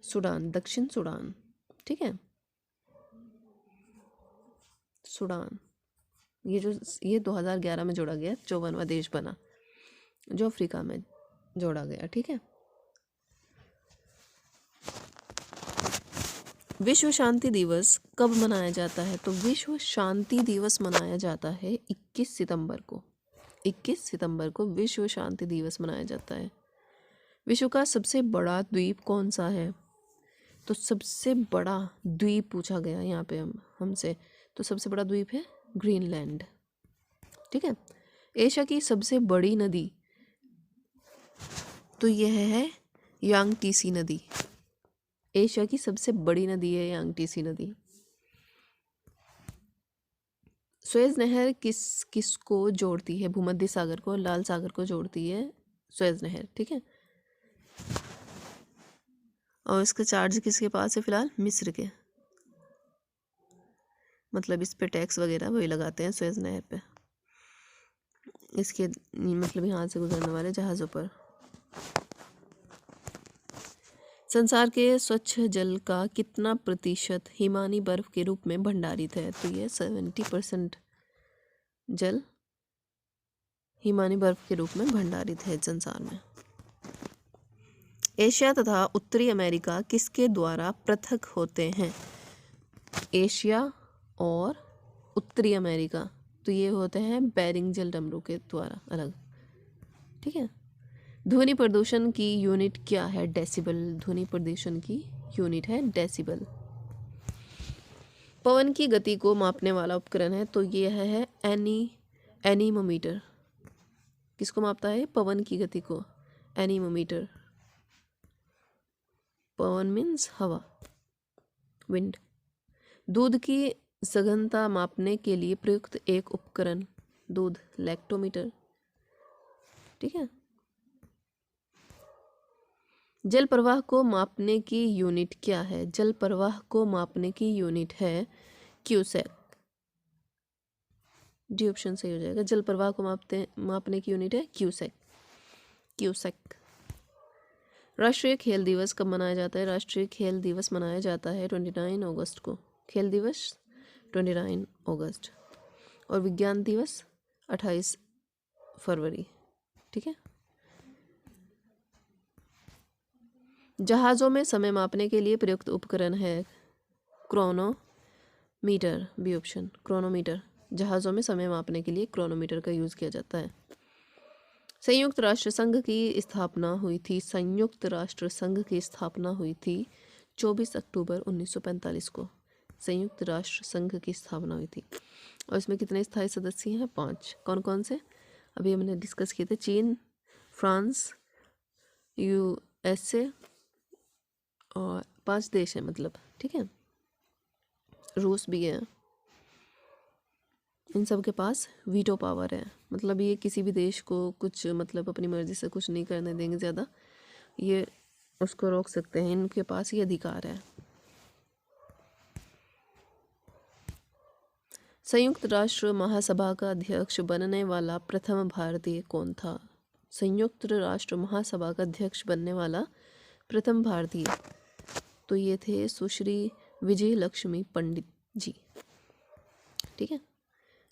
सूडान, दक्षिण सूडान, ठीक है, सूडान। ये 2011 में जोड़ा गया, 54वां देश बना जो अफ्रीका में जोड़ा गया, ठीक है। विश्व शांति दिवस कब मनाया जाता है? तो विश्व शांति दिवस मनाया जाता है 21 सितंबर को। 21 सितंबर को विश्व शांति दिवस मनाया जाता है। विश्व का सबसे बड़ा द्वीप कौन सा है? तो सबसे बड़ा द्वीप पूछा गया यहाँ पे हमसे, तो सबसे बड़ा द्वीप है ग्रीनलैंड, ठीक है। एशिया की सबसे बड़ी नदी तो यह है यांगटीसी नदी। एशिया की सबसे बड़ी नदी है यांगटीसी नदी। सुएज नहर किसको जोड़ती है? भूमध्य सागर को और लाल सागर को जोड़ती है सुएज नहर, ठीक है। और इसका चार्ज किसके पास है फिलहाल? मिस्र के, मतलब इस पे टैक्स वगैरह वही लगाते हैं सुएज नहर पे, इसके मतलब यहाँ से गुजरने वाले जहाज़ों पर। संसार के स्वच्छ जल का कितना प्रतिशत हिमानी बर्फ के रूप में भंडारित है? तो ये 70% जल हिमानी बर्फ के रूप में भंडारित है संसार में। एशिया तथा उत्तरी अमेरिका किसके द्वारा पृथक होते हैं? एशिया और उत्तरी अमेरिका तो ये होते हैं बेरिंग जल डमरू के द्वारा अलग, ठीक है। ध्वनि प्रदूषण की यूनिट क्या है? डेसिबल। ध्वनि प्रदूषण की यूनिट है डेसिबल। पवन की गति को मापने वाला उपकरण है तो ये है एनीमोमीटर। किसको मापता है? पवन की गति को, एनीमोमीटर। पवन मीन्स हवा, विंड। दूध की सघनता मापने के लिए प्रयुक्त एक उपकरण, दूध, लैक्टोमीटर, ठीक है। जल प्रवाह को मापने की यूनिट क्या है? जल प्रवाह को मापने की यूनिट है क्यूसेक। डी ऑप्शन सही हो जाएगा। जल प्रवाह को मापने की यूनिट है क्यूसेक, क्यूसेक। राष्ट्रीय खेल दिवस कब मनाया जाता है? राष्ट्रीय खेल दिवस मनाया जाता है 29 अगस्त को। खेल दिवस 29 अगस्त और विज्ञान दिवस 28 फरवरी, ठीक है। जहाज़ों में समय मापने के लिए प्रयुक्त उपकरण है क्रोनोमीटर, बी ऑप्शन, क्रोनोमीटर। जहाज़ों में समय मापने के लिए क्रोनोमीटर का यूज़ किया जाता है। संयुक्त राष्ट्र संघ की स्थापना हुई थी, संयुक्त राष्ट्र संघ की स्थापना हुई थी 24 अक्टूबर 1945 को। संयुक्त राष्ट्र संघ की स्थापना हुई थी और इसमें कितने स्थायी सदस्य हैं? 5। कौन कौन से? अभी हमने डिस्कस किए थे, चीन, फ्रांस, यूएसए और 5 देश हैं मतलब, ठीक है। रूस भी है। इन सब के पास वीटो पावर है, मतलब ये किसी भी देश को कुछ मतलब अपनी मर्जी से कुछ नहीं करने देंगे ज़्यादा, ये उसको रोक सकते हैं, इनके पास ये अधिकार है। संयुक्त राष्ट्र महासभा का अध्यक्ष बनने वाला प्रथम भारतीय कौन था? संयुक्त राष्ट्र महासभा का अध्यक्ष बनने वाला प्रथम भारतीय? तो ये थे सुश्री विजय लक्ष्मी पंडित जी। ठीक है।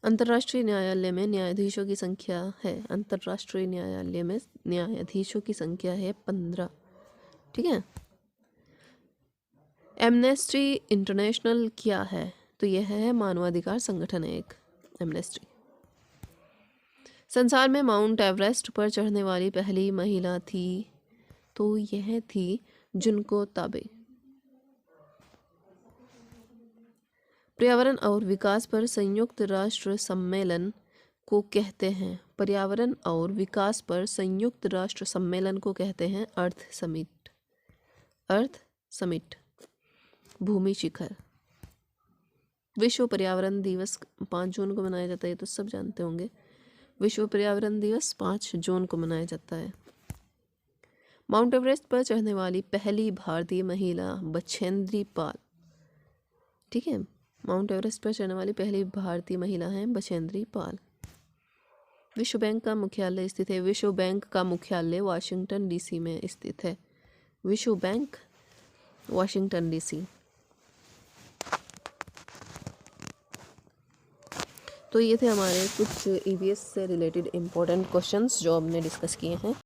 अंतर्राष्ट्रीय न्यायालय में न्यायाधीशों की संख्या है, अंतर्राष्ट्रीय न्यायालय में न्यायाधीशों की संख्या है 15। ठीक है। एमनेस्टी इंटरनेशनल क्या है? तो यह है मानवाधिकार संगठन है एक, एमनेस्टी। संसार में माउंट एवरेस्ट पर चढ़ने वाली पहली महिला थी? तो यह थी जुनको ताबे। पर्यावरण और विकास पर संयुक्त राष्ट्र सम्मेलन को कहते हैं? पर्यावरण और विकास पर संयुक्त राष्ट्र सम्मेलन को कहते हैं अर्थ समिट। अर्थ समिट। भूमि शिखर। विश्व पर्यावरण दिवस 5 जून को मनाया जाता है, तो सब जानते होंगे। विश्व पर्यावरण दिवस 5 जून को मनाया जाता है। माउंट एवरेस्ट पर चढ़ने वाली पहली भारतीय महिला बछेंद्री पाल। ठीक है। माउंट एवरेस्ट पर चढ़ने वाली पहली भारतीय महिला है बछेंद्री पाल। विश्व बैंक का मुख्यालय स्थित है? विश्व बैंक का मुख्यालय वाशिंगटन डीसी में स्थित है। विश्व बैंक वाशिंगटन डीसी। तो ये थे हमारे कुछ ईवीएस से रिलेटेड इम्पोर्टेंट क्वेश्चंस जो हमने डिस्कस किए हैं।